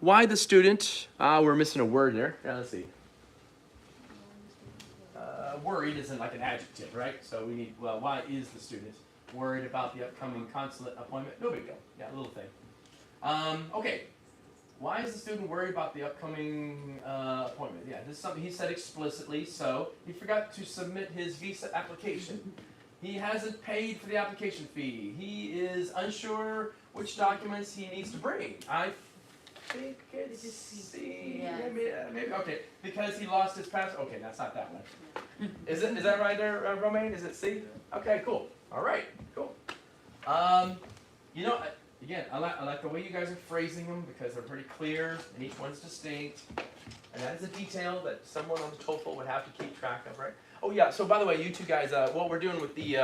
the student? We're missing a word there. Let's see. Worried isn't like an adjective, right? So we need, why is the student worried about the upcoming consulate appointment? No big deal. Yeah, little thing. Okay. Why is the student worried about the upcoming appointment? Yeah, this is something he said explicitly, so he forgot to submit his visa application. He hasn't paid for the application fee. He is unsure which documents he needs to bring. I think it's C. Yeah. Maybe, okay, because he lost his passport. Okay, that's not that one. Is that right there, Romaine? Is it C? Okay, cool. All right, cool. You know, again, I like the way you guys are phrasing them because they're pretty clear and each one's distinct. And that is a detail that someone on the TOEFL would have to keep track of, right? Oh yeah, so by the way, you two guys, what we're doing with the,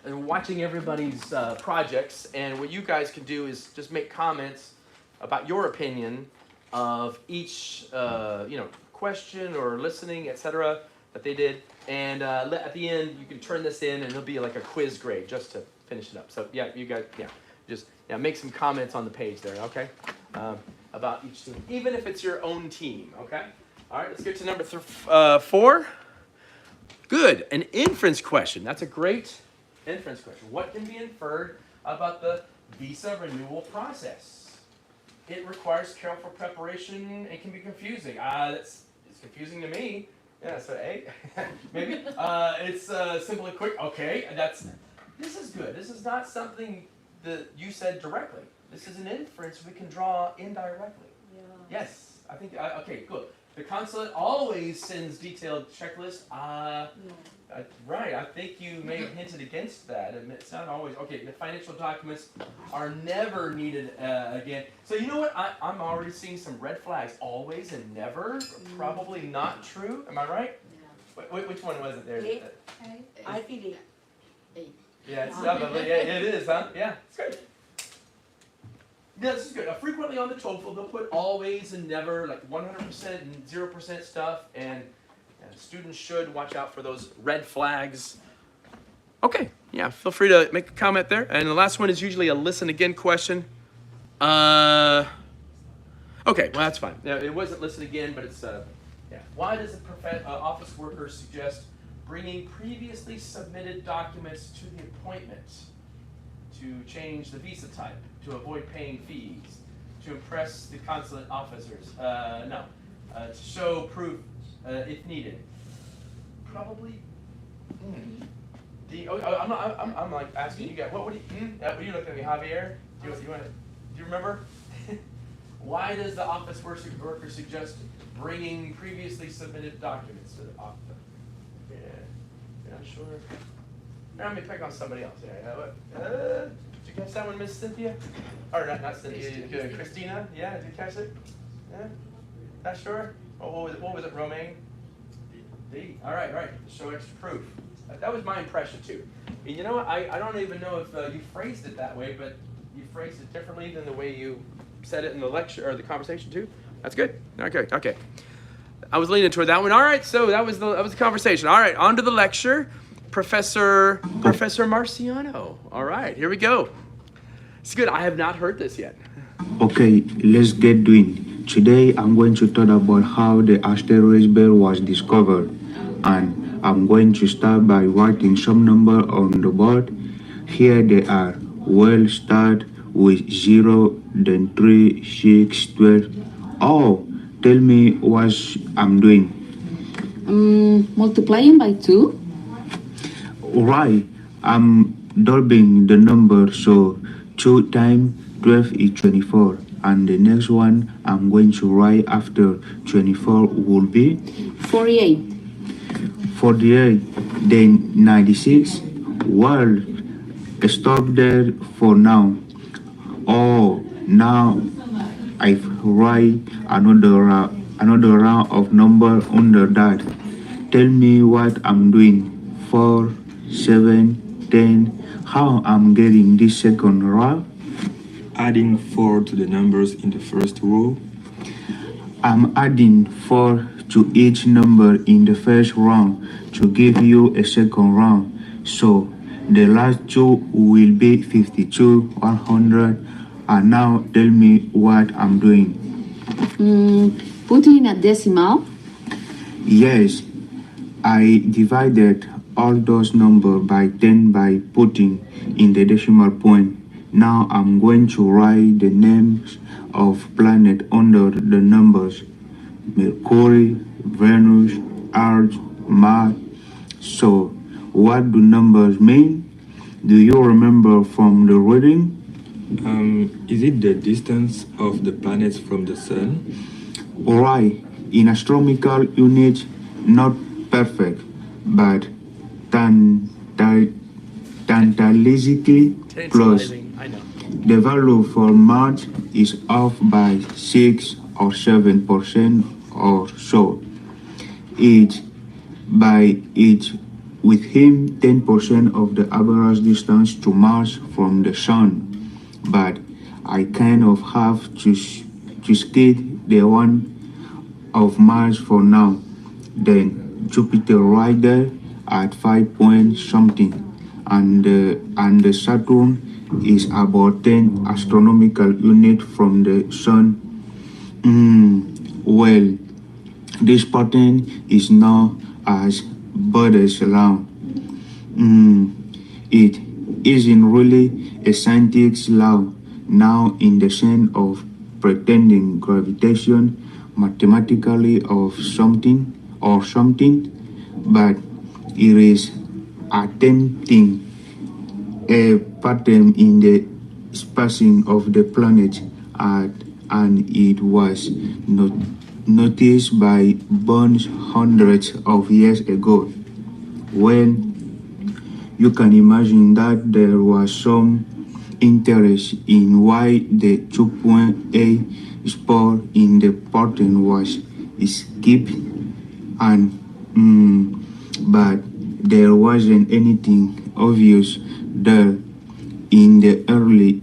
watching everybody's projects, and what you guys can do is just make comments about your opinion of each, question or listening, etc. that they did. And at the end, you can turn this in and it'll be like a quiz grade just to finish it up. So yeah, you guys, just make some comments on the page there, okay? About each team, even if it's your own team, okay? All right, let's get to number 4. Good, an inference question. That's a great inference question. What can be inferred about the visa renewal process? It requires careful preparation and can be confusing. It's confusing to me. Yeah, so A, maybe. It's simple and quick. Okay, this is good. This is not something that you said directly. This is an inference we can draw indirectly. Yeah. Yes, I think, okay, good. The consulate always sends detailed checklist. Right, I think you may have hinted against that. And it's not always, okay, the financial documents are never needed again. So you know what, I'm already seeing some red flags. Always and never, probably not true. Am I right? Yeah. Which one was it there? I feel it. Yeah, it's definitely, yeah, it is, huh? Yeah, it's good. Yeah, this is good. Frequently on the TOEFL, they'll put always and never, like 100% and 0% stuff, and students should watch out for those red flags. Okay, yeah, feel free to make a comment there. And the last one is usually a listen again question. Okay, well, that's fine. Yeah, it wasn't listen again, but it's, yeah. Why does a office worker suggest bringing previously submitted documents to the appointment? To change the visa type, to avoid paying fees, to impress the consulate officers, no, to show proof if needed. Probably, I'm like asking you guys, what do you look at me, Javier? Do you remember? Why does the office worker suggest bringing previously submitted documents to the office? Yeah, not sure. Now let me pick on somebody else. Did you catch that one, Miss Cynthia? Or not Cynthia, Christina? Yeah, did you catch it? Yeah? Not sure? Oh, what was it, Romaine? D. All right. Show extra proof. That was my impression too. And you know what? I don't even know if you phrased it that way, but you phrased it differently than the way you said it in the lecture or the conversation too. That's good. Okay. I was leaning toward that one. All right, so that was the conversation. All right, on to the lecture. Professor Marciano. All right, here we go. It's good. I have not heard this yet. Okay, let's get doing. Today I'm going to talk about how the asteroid belt was discovered, and I'm going to start by writing some number on the board. Here they are. We'll start with 0, then 3, 6, 12. Oh, tell me what I'm doing. Multiplying by 2. Right, I'm doubling the number, so 2 times 12 is 24. And the next one I'm going to write after 24 will be 48. 48, then 96. Well, stop there for now. Oh, now I've write another round of number under that. Tell me what I'm doing. 4, 7, 10. How I'm getting this second row? Adding 4 to the numbers in the first row. I'm adding 4 to each number in the first round to give you a second round. So the last 2 will be 52, 100. And now tell me what I'm doing. Putting a decimal. Yes, I divided all those numbers by 10 by putting in the decimal point. Now I'm going to write the names of planets under the numbers: Mercury, Venus, Earth, Mars. So, what do numbers mean? Do you remember from the reading? Is it the distance of the planets from the sun? Alright, in astronomical units, not perfect, but tan- tan- tantalizingly close. Tantalizing, I know. The value for March is off by 6 or 7% or so. Each by each within 10% of the average distance to Mars from the Sun. But I kind of have to skip the one of Mars for now. Then Jupiter right there at 5 point something, and the Saturn is about 10 astronomical unit from the Sun. Well, this pattern is known as Butter's law. It isn't really a scientific law now in the sense of pretending gravitation mathematically of something or something, but it is attempting a pattern in the spacing of the planet, and it was not noticed by Burns hundreds of years ago. When you can imagine that there was some interest in why the 2.A spot in the pattern was skipped, and but there wasn't anything obvious there in the early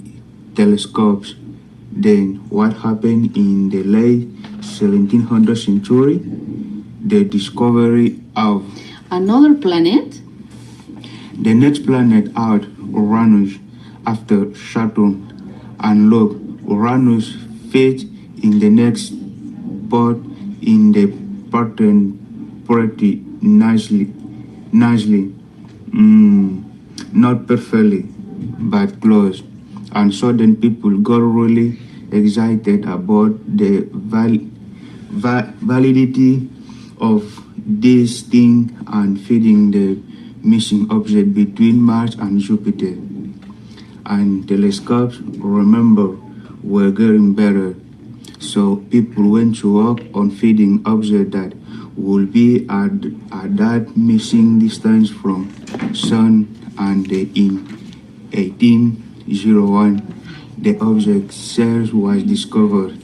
telescopes. Then what happened in the late 1700th century? The discovery of Another planet? the next planet out, Uranus, after Saturn. And look, Uranus fits in the next spot in the pattern pretty nicely. Not perfectly, but close. And so then people got really excited about the validity of this thing and feeding the missing object between Mars and Jupiter. And telescopes, remember, were getting better. So people went to work on feeding objects that would be at that missing distance from Sun, and in 1801 the object Ceres was discovered,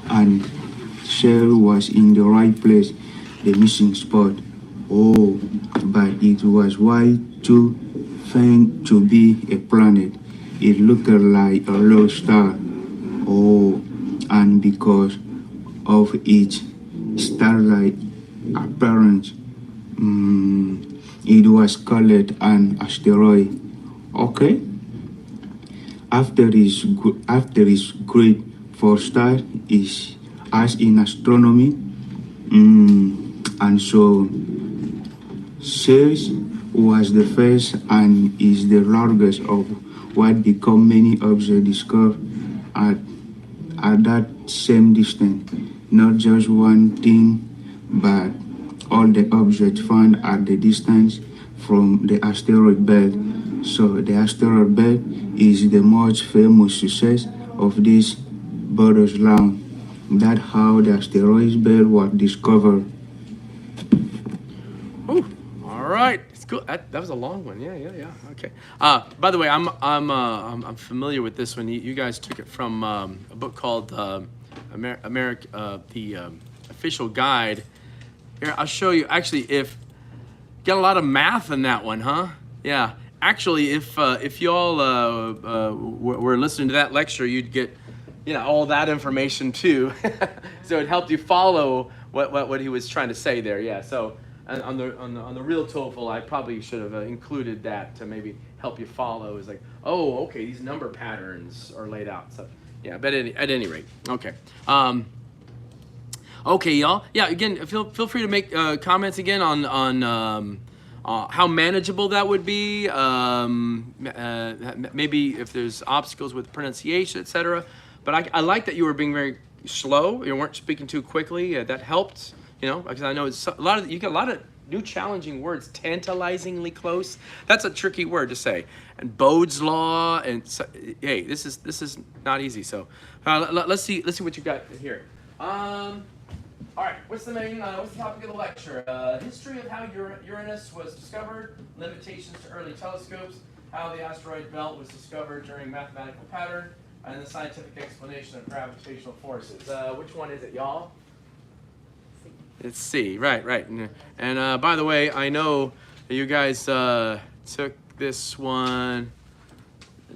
and Ceres was in the right place, the missing spot. Oh, but it was way too faint to be a planet. It looked like a low star. Oh, and because of its starlight appearance, it was called an asteroid. Okay. After its great for star is as in astronomy, and so Ceres was the first and is the largest of what become many objects discovered at that same distance. Not just one thing, but all the objects found at the distance from the asteroid belt. So the asteroid belt is the most famous success of this Butter's law. That's how the asteroid belt was discovered. Ooh, all right, it's cool. That was a long one. Yeah. Okay. By the way, I'm familiar with this one. You guys took it from a book called the Official Guide. Here, I'll show you. Actually, if got a lot of math in that one, huh? Yeah. Actually, if y'all were listening to that lecture, you'd get, all that information too. So it helped you follow what he was trying to say there. Yeah. So on the real TOEFL, I probably should have included that to maybe help you follow. It's like, oh, okay, these number patterns are laid out. So yeah. But at any rate, okay. Okay, y'all. Yeah. Again, feel free to make comments again on how manageable that would be, maybe if there's obstacles with pronunciation, etc. But I like that you were being very slow. You weren't speaking too quickly. That helped, because I know it's you get a lot of new challenging words. Tantalizingly close. That's a tricky word to say. And Bode's law. And so, hey, this is not easy. So let's see what you got here. All right, what's the topic of the lecture? History of how Uranus was discovered, limitations to early telescopes, how the asteroid belt was discovered during mathematical pattern, and the scientific explanation of gravitational forces. Which one is it, y'all? C. It's C, right. And by the way, I know you guys took this one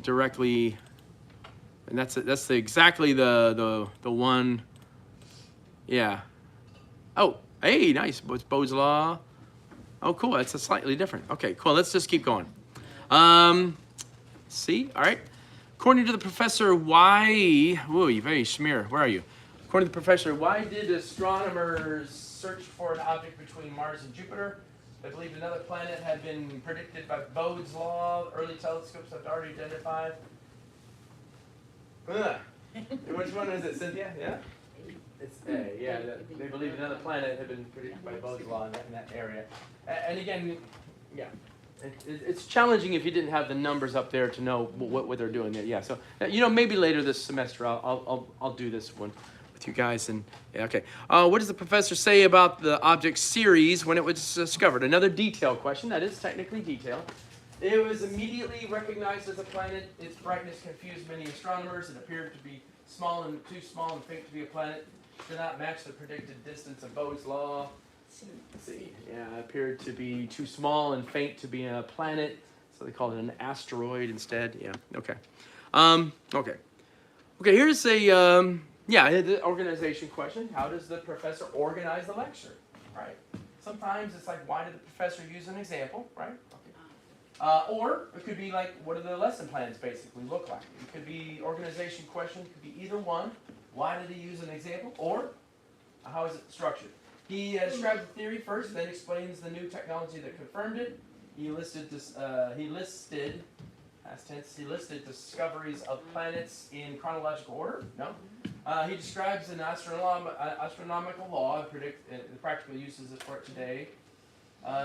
directly, and that's exactly the one, yeah. Oh, hey, nice. It's Bode's law. Oh, cool. That's a slightly different. Okay, cool. Let's just keep going. See? All right. According to the professor, why... Whoa, you very schmear. Where are you? According to the professor, why did astronomers search for an object between Mars and Jupiter? They believed another planet had been predicted by Bode's law. Early telescopes have already identified. Which one is it, Cynthia? Yeah? It's A, yeah. They believe another planet had been predicted by Bode's law in that area. And again, yeah, it's challenging if you didn't have the numbers up there to know what they're doing there. Yeah, so maybe later this semester I'll do this one with you guys. And yeah, okay. What does the professor say about the object Ceres when it was discovered? Another detail question. That is technically detail. It was immediately recognized as a planet. Its brightness confused many astronomers. It appeared to be too small and faint to be a planet. Did not match the predicted distance of Bode's law. Let's see. Yeah, it appeared to be too small and faint to be a planet, so they called it an asteroid instead. Yeah. Okay. Okay. Here's the organization question. How does the professor organize the lecture? Right. Sometimes it's like, why did the professor use an example? Right. Okay. Or it could be like, what do the lesson plans basically look like? It could be organization question. It could be either one. Why did he use an example? Or how is it structured? He describes the theory first, then explains the new technology that confirmed it. He listed discoveries of planets in chronological order. No. He describes an astronomical law and predict the practical uses for it today.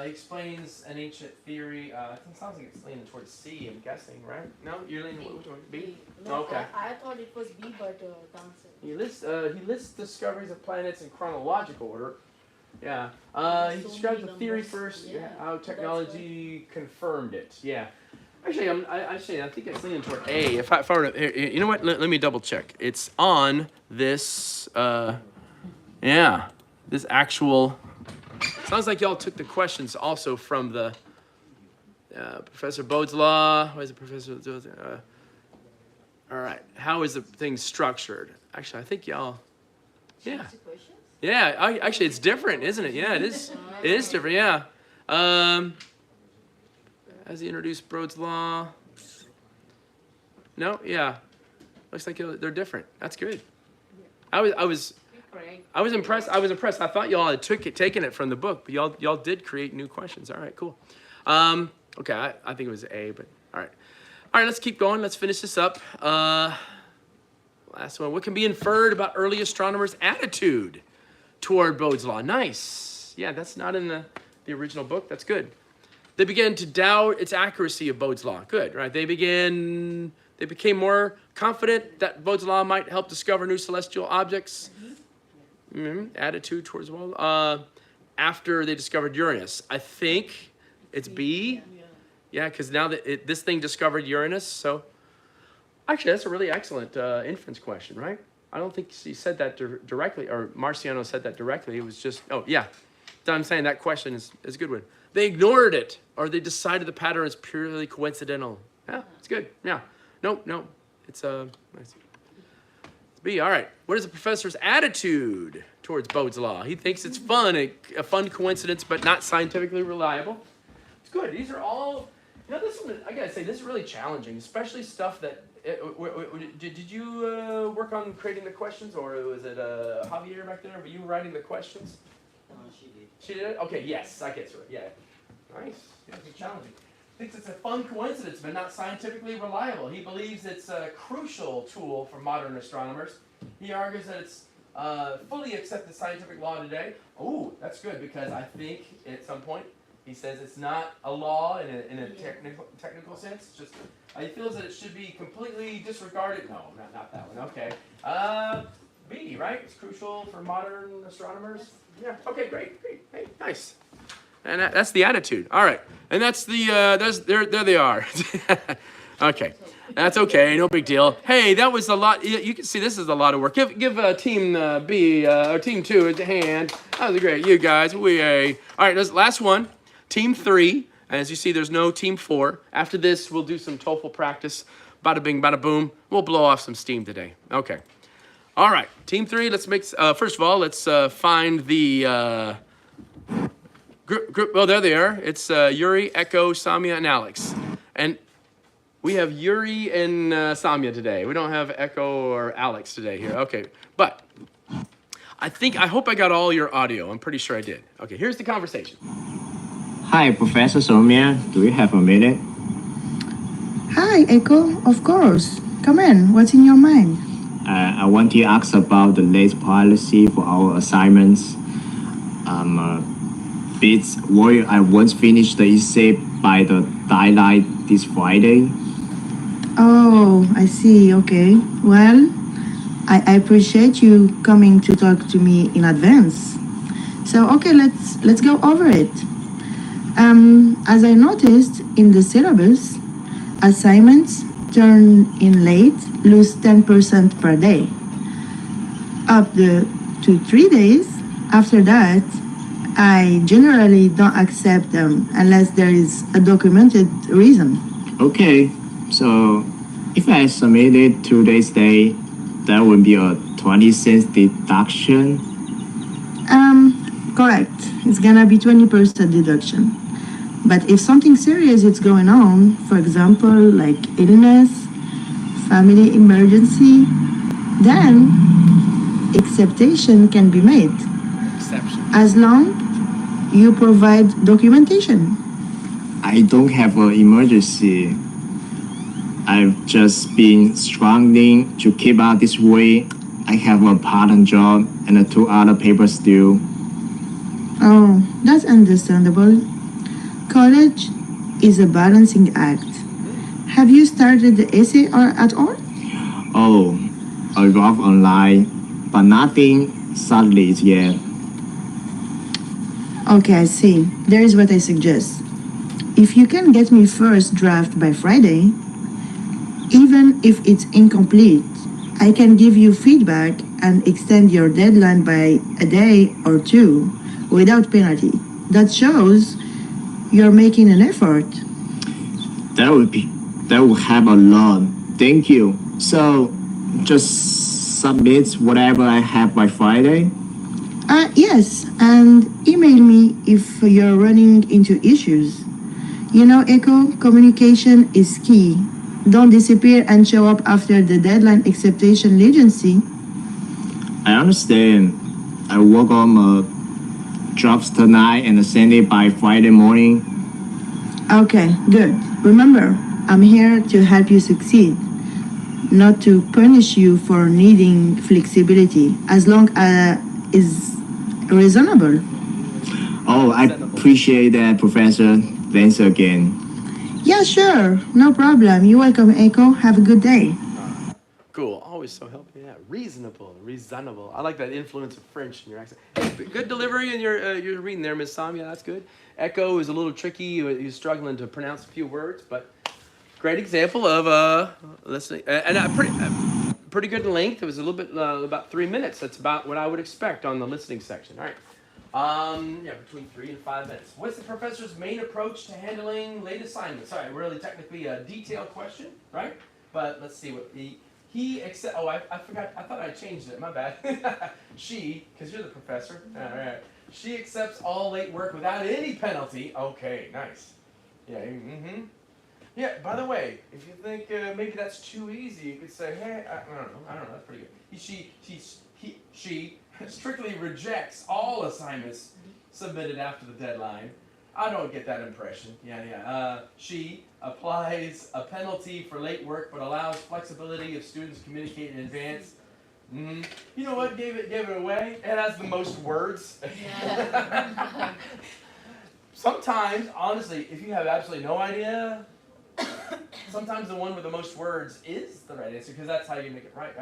He explains an ancient theory. It sounds like it's leaning towards C, I'm guessing, right? No? You're leaning towards B? No, Okay. I thought it was B, but answer. He lists discoveries of planets in chronological order. Yeah. He describes the theory first, how technology confirmed it. Yeah. Actually, I think it's leaning toward A. If I were to, you know what? Let me double check. It's on this. This actual. Sounds like y'all took the questions also from the Professor Bode's law. What is it, Professor? All right. How is the thing structured? Actually, I think y'all. Yeah. Yeah. Actually, it's different, isn't it? Yeah, it is. It is different. Yeah. As he introduced Bode's law. No. Yeah. Looks like they're different. That's good. I was impressed. I thought y'all had taken it from the book, but y'all did create new questions. All right, cool. Okay, I think it was A, but all right. All right, let's keep going. Let's finish this up. Last one. What can be inferred about early astronomers' attitude toward Bode's law? Nice. Yeah, that's not in the original book. That's good. They began to doubt its accuracy of Bode's law. Good, right? They became more confident that Bode's law might help discover new celestial objects. Attitude towards the world. After they discovered Uranus, I think it's B. Yeah, because now that this thing discovered Uranus, so actually that's a really excellent inference question, right? I don't think he said that directly, or Marciano said that directly. It was just, oh yeah, so I'm saying that question is a good one. They ignored it, or they decided the pattern is purely coincidental. Yeah, it's good. Yeah, no, it's nice. B, all right. What is the professor's attitude towards Bode's law? He thinks it's fun, a fun coincidence, but not scientifically reliable. It's good. These are all, this one, I gotta say, this is really challenging, especially stuff that, did you work on creating the questions, or was it Javier back there? Were you writing the questions? She did. She did it? Okay, yes, I guess right. Yeah. Nice. Yeah, it's challenging. Thinks it's a fun coincidence, but not scientifically reliable. He believes it's a crucial tool for modern astronomers. He argues that it's fully accepted scientific law today. Oh, that's good because I think at some point he says it's not a law in a technical sense. It's just he feels that it should be completely disregarded. No, not that one. Okay. B, right? It's crucial for modern astronomers. Yeah. Okay. Great. Hey, nice. And that's the attitude. All right. And that's the there they are. Okay. That's okay. No big deal. Hey, that was a lot. You can see this is a lot of work. Give team B or team 2 a hand. That was great. You guys. All right. This last one. Team 3. And as you see, there's no team 4. After this, we'll do some TOEFL practice. Bada bing, bada boom. We'll blow off some steam today. Okay. All right. Team 3. Let's make. First of all, let's find the. Group, well, there they are. It's Yuri, Echo, Samia, and Alex. And we have Yuri and Samia today. We don't have Echo or Alex today here. Okay, but I hope I got all your audio. I'm pretty sure I did. Okay, here's the conversation. Hi, Professor Somia. Do you have a minute? Hi, Echo. Of course. Come in. What's in your mind? I want to ask about the late policy for our assignments. Bits worried I won't finish the essay by the deadline this Friday. Oh, I see. Okay. Well, I appreciate you coming to talk to me in advance. So, okay, let's go over it. As I noticed in the syllabus, assignments turned in late lose 10% per day. Up to 3 days after that, I generally don't accept them unless there is a documented reason. Okay, so if I submit it 2 days late, that would be a 20 cents deduction. Correct. It's gonna be 20% deduction. But if something serious is going on, for example, like illness, family emergency, then acceptation can be made. Exception. As long you provide documentation. I don't have an emergency. I've just been struggling to keep out this way. I have a part-time job and 2 other papers due. Oh, that's understandable. College is a balancing act. Have you started the essay or at all? Oh, I wrote online, but nothing solid yet. Okay, I see. There is what I suggest. If you can get me first draft by Friday, even if it's incomplete, I can give you feedback and extend your deadline by a day or 2 without penalty. That shows you're making an effort. That would help a lot. Thank you. So, just submit whatever I have by Friday? Yes, and email me if you're running into issues. You know, Echo, communication is key. Don't disappear and show up after the deadline acceptation agency. I understand. I work on my drafts tonight and send it by Friday morning. Okay, good. Remember, I'm here to help you succeed, not to punish you for needing flexibility, as long as is reasonable. Oh, I appreciate that, Professor. Thanks again. Yeah, sure. No problem. You're welcome, Echo. Have a good day. Cool. Always so helpful. Yeah. Reasonable. I like that influence of French in your accent. Good delivery in your reading there, Miss Sam. Yeah, that's good. Echo is a little tricky. He's struggling to pronounce a few words, but great example of listening. And pretty good length. It was a little bit about 3 minutes. That's about what I would expect on the listening section. All right. Between 3 and 5 minutes. What's the professor's main approach to handling late assignments? Sorry, really technically a detailed question, right? But let's see what he accept. Oh, I forgot. I thought I changed it. My bad. She, because you're the professor. All right. She accepts all late work without any penalty. Okay, nice. Yeah. Mm-hmm. Yeah. By the way, if you think maybe that's too easy, you could say, hey, I don't know. That's pretty good. She strictly rejects all assignments submitted after the deadline. I don't get that impression. Yeah. She applies a penalty for late work, but allows flexibility if students communicate in advance. Mm-hmm. You know what? Gave it away. It has the most words. Yeah. Sometimes, honestly, if you have absolutely no idea, sometimes the one with the most words is the right answer because that's how you make it right.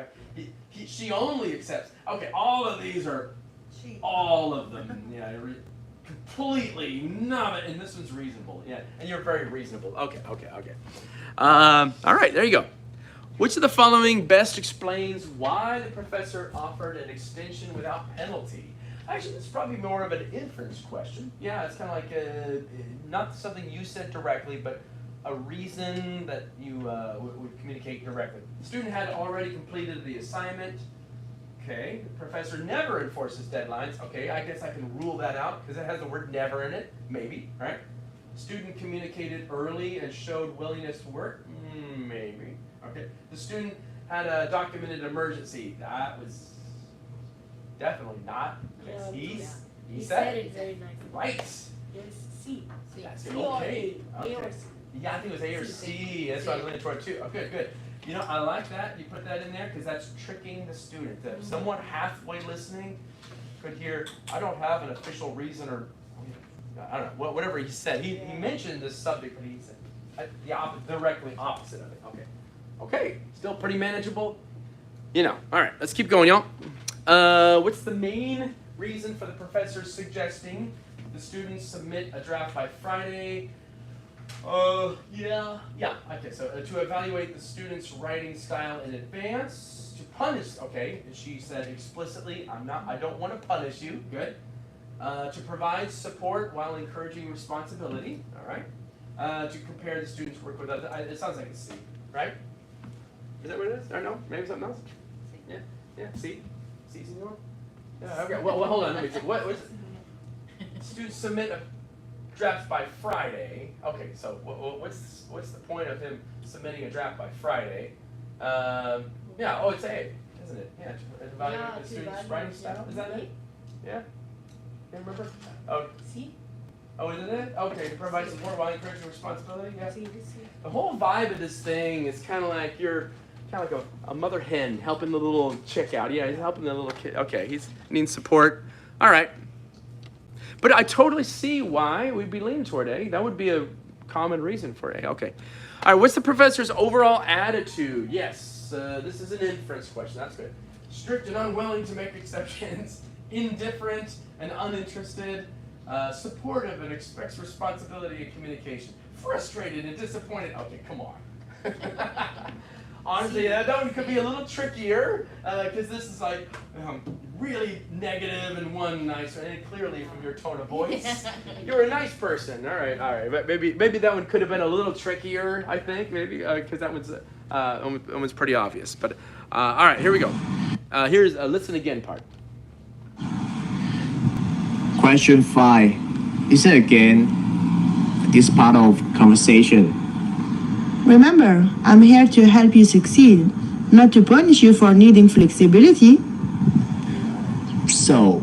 She only accepts. Okay, all of these are, all of them. Yeah, completely none of it. And this one's reasonable. Yeah, and you're very reasonable. Okay. All right, there you go. Which of the following best explains why the professor offered an extension without penalty? Actually, this is probably more of an inference question. Yeah, it's kind of like not something you said directly, but a reason that you would communicate directly. The student had already completed the assignment. Okay, the professor never enforces deadlines. Okay, I guess I can rule that out because it has the word never in it. Maybe, right? Student communicated early and showed willingness to work. Maybe. Okay, the student had a documented emergency. That was definitely not. He said it very nicely. Right. Yes, C. That's C good. or Okay. A. A or C. Yeah, I think it was A or C. That's what I was leaning toward too. Oh, good. You know, I like that. You put that in there because that's tricking the student. If someone halfway listening could hear, I don't have an official reason or, I don't know, whatever he said. He mentioned this subject, but he said directly opposite of it. Okay, still pretty manageable. You know, all right, let's keep going, y'all. What's the main reason for the professor suggesting the students submit a draft by Friday? Okay, so to evaluate the student's writing style in advance, to punish, okay, and she said explicitly, I don't want to punish you, good. To provide support while encouraging responsibility, all right. To compare the student's work with others, it sounds like a C, right? Is that what it is? Or no? Maybe something else? Yeah, C? C, senor? Yeah, okay, well, hold on, let me see. What's students submit a draft by Friday. Okay, so what's the point of him submitting a draft by Friday? It's A, isn't it? Yeah, to evaluate the student's writing style. Is that it? Yeah? You remember? Oh, C? Oh, isn't it? Okay, to provide support while encouraging responsibility. Yeah. The whole vibe of this thing is kind of like you're kind of like a mother hen helping the little chick out. Yeah, he's helping the little kid. Okay, he's needs support. All right. But I totally see why we'd be leaning toward A. That would be a common reason for A. Okay. All right, what's the professor's overall attitude? Yes, this is an inference question. That's good. Strict and unwilling to make exceptions, indifferent and uninterested, supportive and expects responsibility and communication, frustrated and disappointed. Okay, come on. Honestly, that one could be a little trickier because this is like really negative and one nice, and clearly from your tone of voice, you're a nice person. All right, but maybe that one could have been a little trickier. I think maybe because that one's pretty obvious. But all right, here we go. Here's a listen again part. Question 5. Listen again this part of conversation. Remember, I'm here to help you succeed, not to punish you for needing flexibility. So,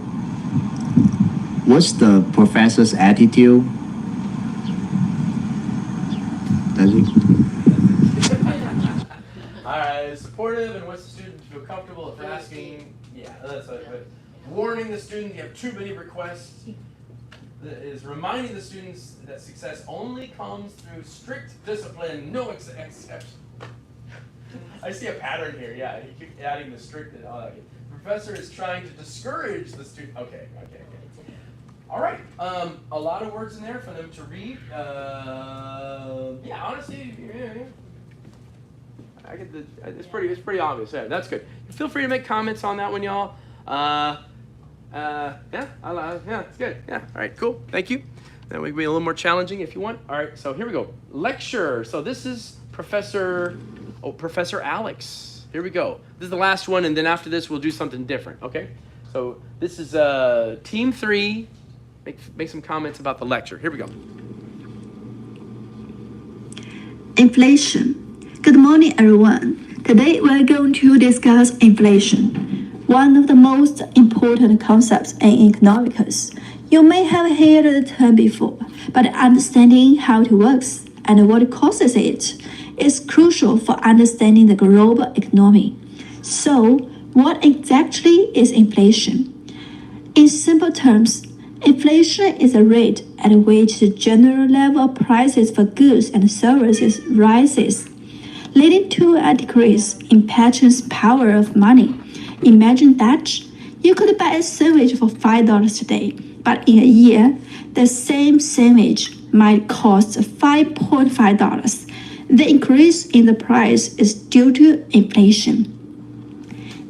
what's the professor's attitude? That's it. All right, supportive and wants the student to feel comfortable if asking. Yeah, that's what. But warning the student you have too many requests. Is reminding the students that success only comes through strict discipline, no exception. I see a pattern here. Yeah, he keeps adding the strict and all that. The professor is trying to discourage the student. Okay. All right. A lot of words in there for them to read. Honestly, I get the. It's pretty obvious. Yeah, that's good. Feel free to make comments on that one, y'all. It's good. Yeah, all right, cool. Thank you. That would be a little more challenging if you want. All right, so here we go. Lecture. So this is Professor Alex. Here we go. This is the last one, and then after this, we'll do something different, okay? So this is Team 3. Make some comments about the lecture. Here we go. Inflation. Good morning, everyone. Today, we're going to discuss inflation. One of the most important concepts in economics. You may have heard the term before, but understanding how it works and what causes it is crucial for understanding the global economy. So, what exactly is inflation? In simple terms, inflation is a rate at which the general level of prices for goods and services rises, leading to a decrease in purchasing power of money. Imagine that you could buy a sandwich for $5 today, but in a year, the same sandwich might cost $5.5. The increase in the price is due to inflation.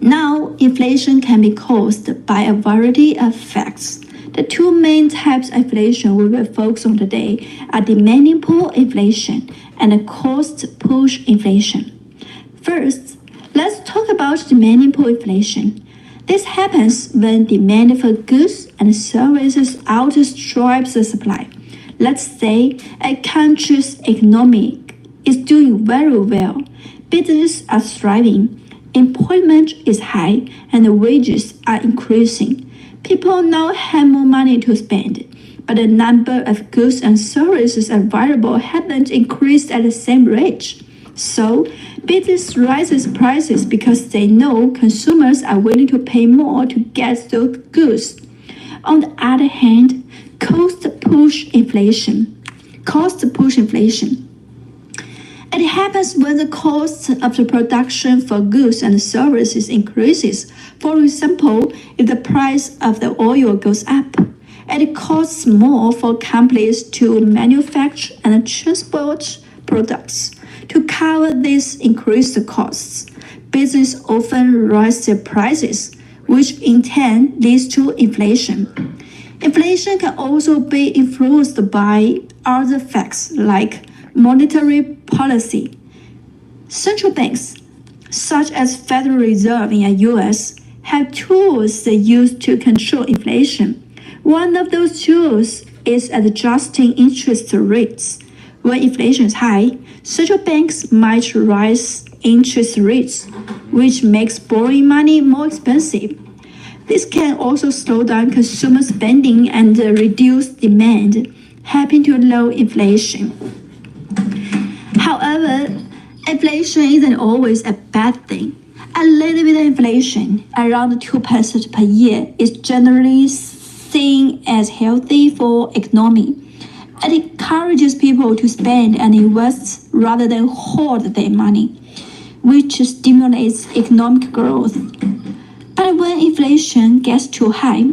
Now, inflation can be caused by a variety of factors. The two main types of inflation we will focus on today are demanding pull inflation and cost push inflation. First, let's talk about demanding pull inflation. This happens when demand for goods and services outstrips the supply. Let's say a country's economy is doing very well, businesses are thriving, employment is high, and wages are increasing. People now have more money to spend, but the number of goods and services available haven't increased at the same rate. So, business raises prices because they know consumers are willing to pay more to get those goods. On the other hand, cost push inflation. It happens when the cost of the production for goods and services increases. For example, if the price of the oil goes up, it costs more for companies to manufacture and transport products. To cover these increased costs, businesses often raise their prices, which in turn leads to inflation. Inflation can also be influenced by other facts like monetary policy. Central banks, such as Federal Reserve in the US, have tools they use to control inflation. One of those tools is adjusting interest rates. When inflation is high, central banks might raise interest rates, which makes borrowing money more expensive. This can also slow down consumer spending and reduce demand, helping to lower inflation. However, inflation isn't always a bad thing. A little bit of inflation, around 2% per year, is generally seen as healthy for economy. It encourages people to spend and invest rather than hoard their money, which stimulates economic growth. But when inflation gets too high,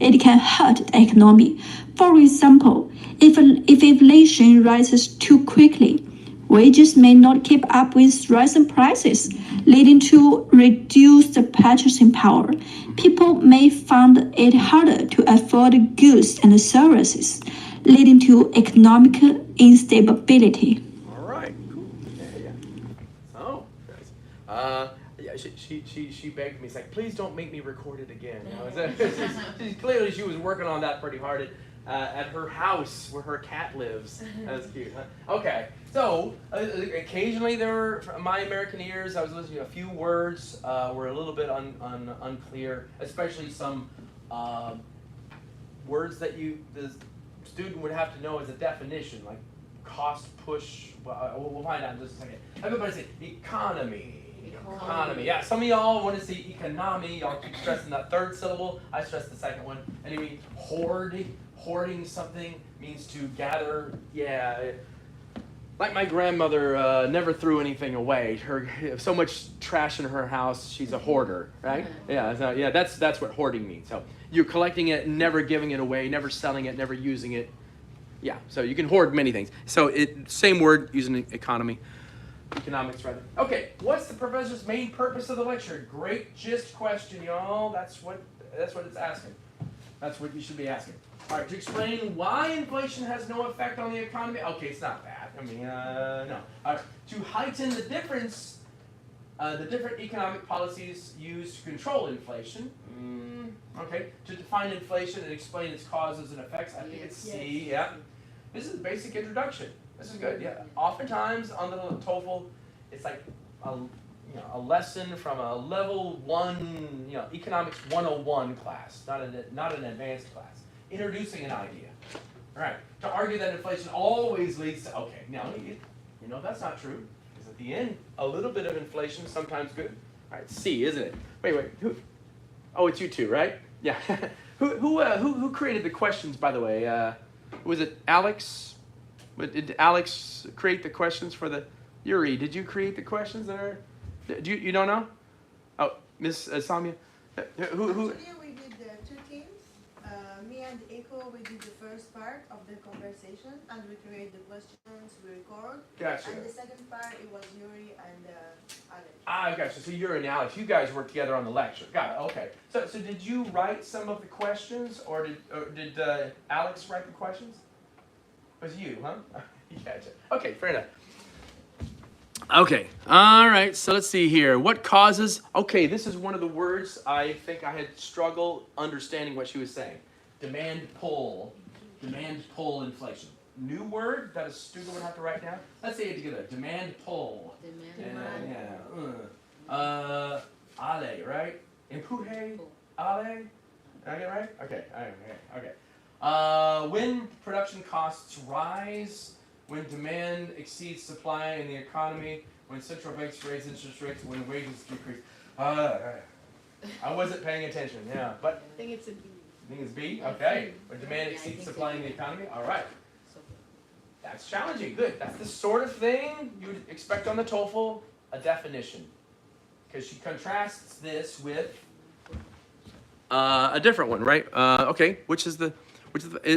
it can hurt the economy. For example, if inflation rises too quickly, wages may not keep up with rising prices, leading to reduced purchasing power. People may find it harder to afford goods and services, leading to economic instability. All right, cool. Yeah. Oh, yeah. She begged me. She's like, please don't make me record it again. Clearly, she was working on that pretty hard at her house where her cat lives. That's cute. Huh? Okay, so occasionally there were my American ears. I was listening to a few words were a little bit unclear, especially some words that the student would have to know as a definition, like cost push. We'll find out in just a second. Everybody say economy. Economy. Yeah, some of y'all want to say economy. Y'all keep stressing that third syllable. I stress the second one. And you mean hoarding something means to gather. Yeah. Like my grandmother never threw anything away. So much trash in her house. She's a hoarder, right? Yeah. So, yeah. That's what hoarding means. So you're collecting it, never giving it away, never selling it, never using it. Yeah. So you can hoard many things. So same word using economy. Economics, rather. Okay, what's the professor's main purpose of the lecture? Great gist question, y'all. That's what it's asking. That's what you should be asking. All right, to explain why inflation has no effect on the economy. Okay, it's not bad. I mean, no. All right, to heighten the difference, the different economic policies used to control inflation. Okay, to define inflation and explain its causes and effects. I think it's C. Yeah. This is a basic introduction. This is good, yeah. Oftentimes on the TOEFL, it's like a lesson from a level 1, economics 101 class, not an advanced class. introducing an idea. All right, to argue that inflation always leads to, okay, now you know that's not true, because at the end, a little bit of inflation is sometimes good. All right, C, isn't it? Wait, who? Oh, it's you two, right? Yeah. Who created the questions, by the way? Was it Alex? Did Alex create the questions for the, Yuri, did you create the questions that are, you don't know? Oh, Miss Samia? Who? Actually, we did two teams. Me and Echo, we did the first part of the conversation, and we create the questions, we record. Gotcha. And the second part, it was Yuri and Alex. Ah, gotcha. So Yuri and Alex, you guys worked together on the lecture. Got it. Okay. So did you write some of the questions, or did Alex write the questions? It was you, huh? Gotcha. Okay, fair enough. Okay. All right. So let's see here. What causes? Okay, this is one of the words I think I had struggled understanding what she was saying. Demand pull inflation. New word that a student would have to write down. Let's say it together. Demand pull. Ale, right? Empuje, ale. Did I get it right? Okay. Okay. When production costs rise, when demand exceeds supply in the economy, when central banks raise interest rates, when wages decrease. I wasn't paying attention. Yeah, but I think it's a B. I think it's B. Okay. When demand exceeds supply in the economy. All right. That's challenging. Good. That's the sort of thing you would expect on the TOEFL, a definition. Because she contrasts this with a different one, right? Okay, which is the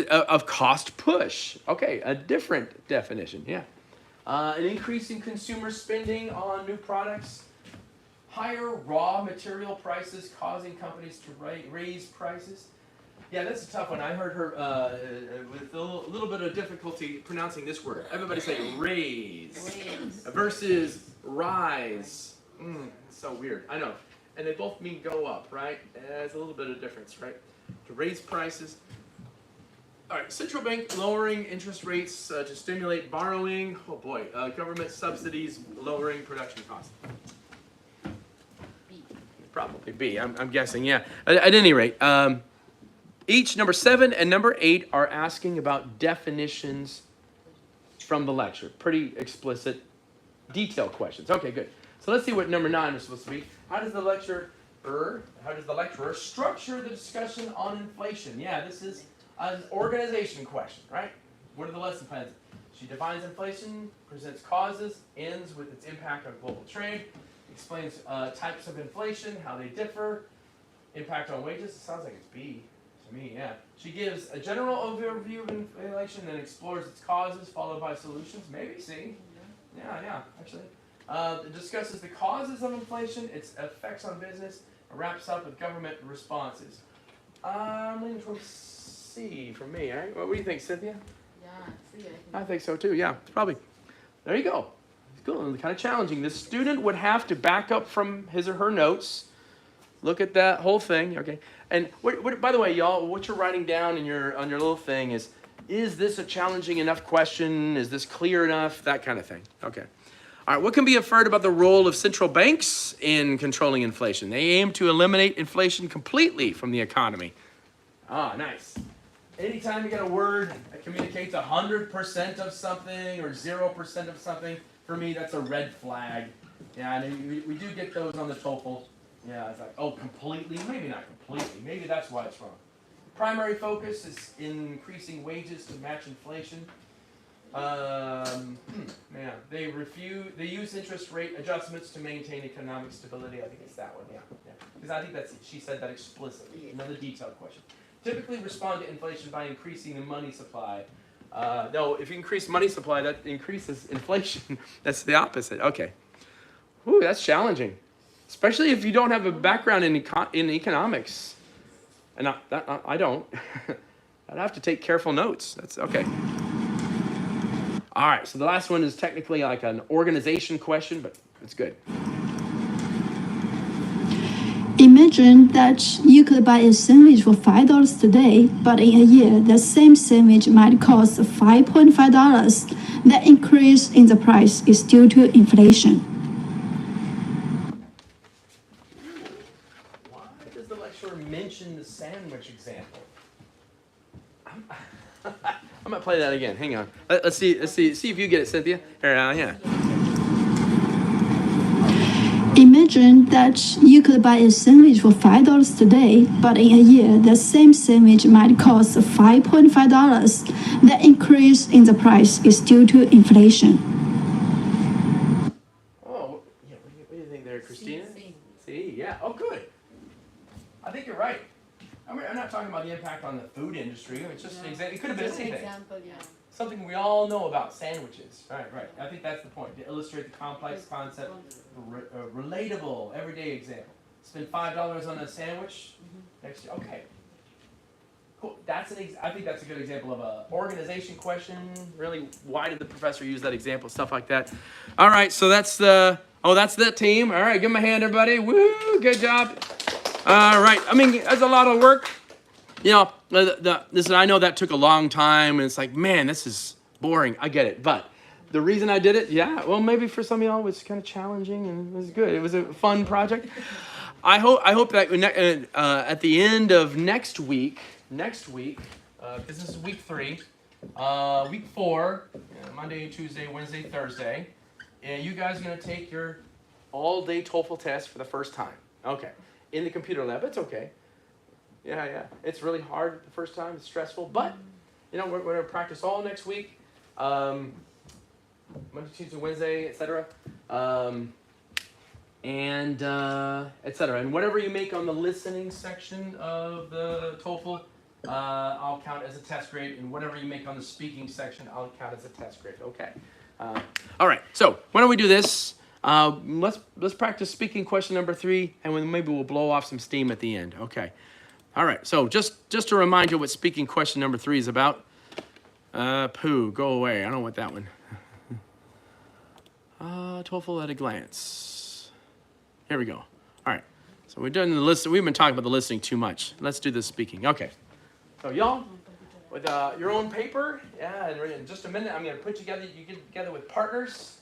of cost push. Okay, a different definition. Yeah. An increase in consumer spending on new products, higher raw material prices causing companies to raise prices. Yeah, that's a tough one. I heard her with a little bit of difficulty pronouncing this word. Everybody say raise versus rise. It's so weird. I know. And they both mean go up, right? There's a little bit of difference, right? To raise prices. All right, central bank lowering interest rates to stimulate borrowing. Oh boy, government subsidies lowering production costs. B. Probably B, I'm guessing, yeah. At any rate, each number 7 and number 8 are asking about definitions from the lecture. Pretty explicit, detailed questions. Okay, good. So let's see what number 9 is supposed to be. How does the lecturer structure the discussion on inflation? Yeah, this is an organization question, right? What are the lesson plans? She defines inflation, presents causes, ends with its impact on global trade, explains types of inflation, how they differ, impact on wages. It sounds like it's B to me, yeah. She gives a general overview of inflation, then explores its causes, followed by solutions. Maybe C. Yeah, actually. It discusses the causes of inflation, its effects on business, and wraps up with government responses. I'm leaning towards C for me, right? What do you think, Cynthia? Yeah, C, I think so too, yeah. Probably. There you go. Cool. Kind of challenging. The student would have to back up from his or her notes, look at that whole thing, okay? And what, by the way, y'all, what you're writing down on your little thing is this a challenging enough question? Is this clear enough? That kind of thing. Okay. All right, what can be inferred about the role of central banks in controlling inflation? They aim to eliminate inflation completely from the economy. Ah, nice. Anytime you get a word that communicates 100% of something or 0% of something, for me, that's a red flag. Yeah, and we do get those on the TOEFL. Yeah, it's like, oh, completely? Maybe not completely. Maybe that's why it's wrong. Primary focus is increasing wages to match inflation. Yeah, they use interest rate adjustments to maintain economic stability. I think it's that one, yeah. Because I think she said that explicitly. Another detailed question. Typically respond to inflation by increasing the money supply. No, if you increase money supply, that increases inflation. That's the opposite. Okay. Ooh, that's challenging. Especially if you don't have a background in economics. And I don't. I'd have to take careful notes. That's okay. All right, so the last one is technically like an organization question, but it's good. Imagine that you could buy a sandwich for $5 today, but in a year, the same sandwich might cost $5.5. The increase in the price is due to inflation. Why does the lecturer mention the sandwich example? I'm gonna play that again. Hang on. Let's see if you get it, Cynthia. Here, yeah. Imagine that you could buy a sandwich for $5 today, but in a year, the same sandwich might cost $5.5. The increase in the price is due to inflation. Oh, yeah. What do you think there, Christina? See, yeah. Oh, good. I think you're right. I'm not talking about the impact on the food industry. It's just an example. It could have been anything. Example, yeah. Something we all know about, sandwiches. Right. I think that's the point, to illustrate the complex concept, relatable, everyday example. Spend $5 on a sandwich next year. Okay. Cool. I think that's a good example of a organization question. Really, why did the professor use that example? Stuff like that. All right, so that's the team. All right, give them a hand, everybody. Woo, good job. All right, I mean, that's a lot of work. You know, listen, I know that took a long time, and it's like, man, this is boring. I get it, but the reason I did it, yeah, well, maybe for some of y'all it was kind of challenging, and it was good. It was a fun project. I hope that at the end of next week, because this is week 3, week 4, Monday, Tuesday, Wednesday, Thursday, and you guys are going to take your all-day TOEFL test for the first time. Okay. In the computer lab. It's okay. Yeah. It's really hard the first time. It's stressful, but you know we're going to practice all next week, Monday, Tuesday, Wednesday, etc. And etc. And whatever you make on the listening section of the TOEFL, I'll count as a test grade, and whatever you make on the speaking section, I'll count as a test grade. Okay. All right. So why don't we do this? Let's practice speaking question number 3, and maybe we'll blow off some steam at the end. Okay. All right. So just to remind you what speaking question number 3 is about. Pooh, go away. I don't want that one. TOEFL at a glance. Here we go. All right. So we've done the listen. We've been talking about the listening too much. Let's do the speaking. Okay. So y'all, with your own paper, yeah, and in just a minute, I'm going to put you get together with partners.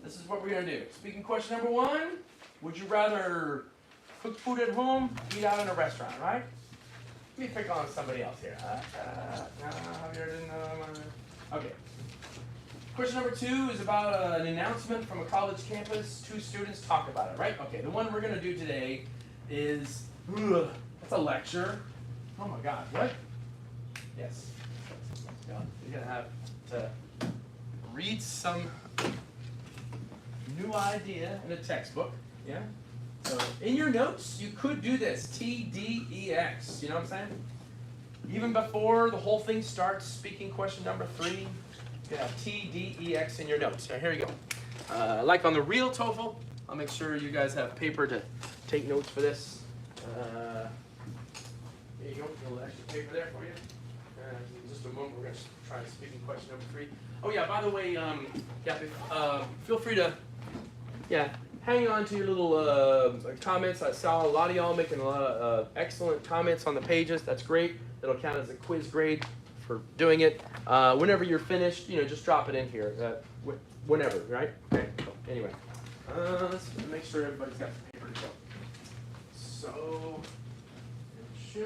This is what we're going to do. Speaking question number 1, would you rather cook food at home, eat out in a restaurant, right? Let me pick on somebody else here. Okay. Question number 2 is about an announcement from a college campus. 2 students talk about it, right? Okay, the one we're going to do today is, that's a lecture. Oh my God, what? Yes. You're going to have to read some new idea in a textbook, yeah? So in your notes, you could do this, TDEX, you know what I'm saying? Even before the whole thing starts, speaking question number 3, you can have TDEX in your notes. So here you go. Like on the real TOEFL, I'll make sure you guys have paper to take notes for this. There you go, a little extra paper there for you. In just a moment, we're going to try speaking question number 3. Oh yeah, by the way, feel free to, hang on to your little comments. I saw a lot of y'all making a lot of excellent comments on the pages. That's great. It'll count as a quiz grade for doing it. Whenever you're finished, just drop it in here. Whenever, right? Okay. Anyway, let's make sure everybody's got the paper to go. So, just a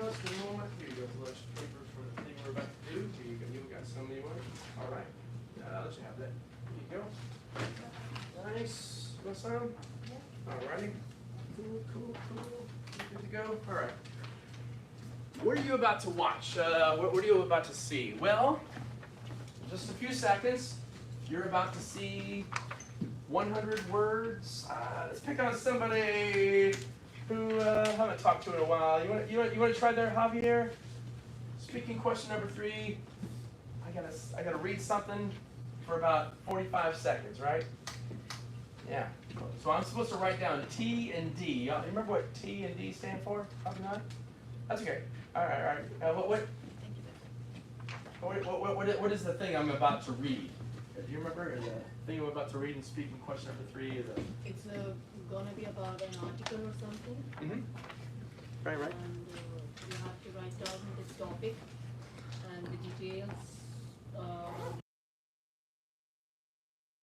moment. Here you go. A little extra paper for the thing we're about to do. Here you go. You got some anyway. All right. I'll let you have that. Here you go. Nice. Sound? Alrighty. Cool. Good to go. Alright. What are you about to watch? What are you about to see? Well, in just a few seconds, you're about to see 100 words. Let's pick on somebody who I haven't talked to in a while. You want to try there, Javier? Speaking question number 3. I gotta read something for about 45 seconds, right? Yeah. So I'm supposed to write down T and D. You remember what T and D stand for? Probably not. That's okay. All right. What is the thing I'm about to read? Do you remember the thing I'm about to read in speaking question number 3 is a? It's gonna be about an article or something. Mm-hmm. Right. And you have to write down this topic and the details.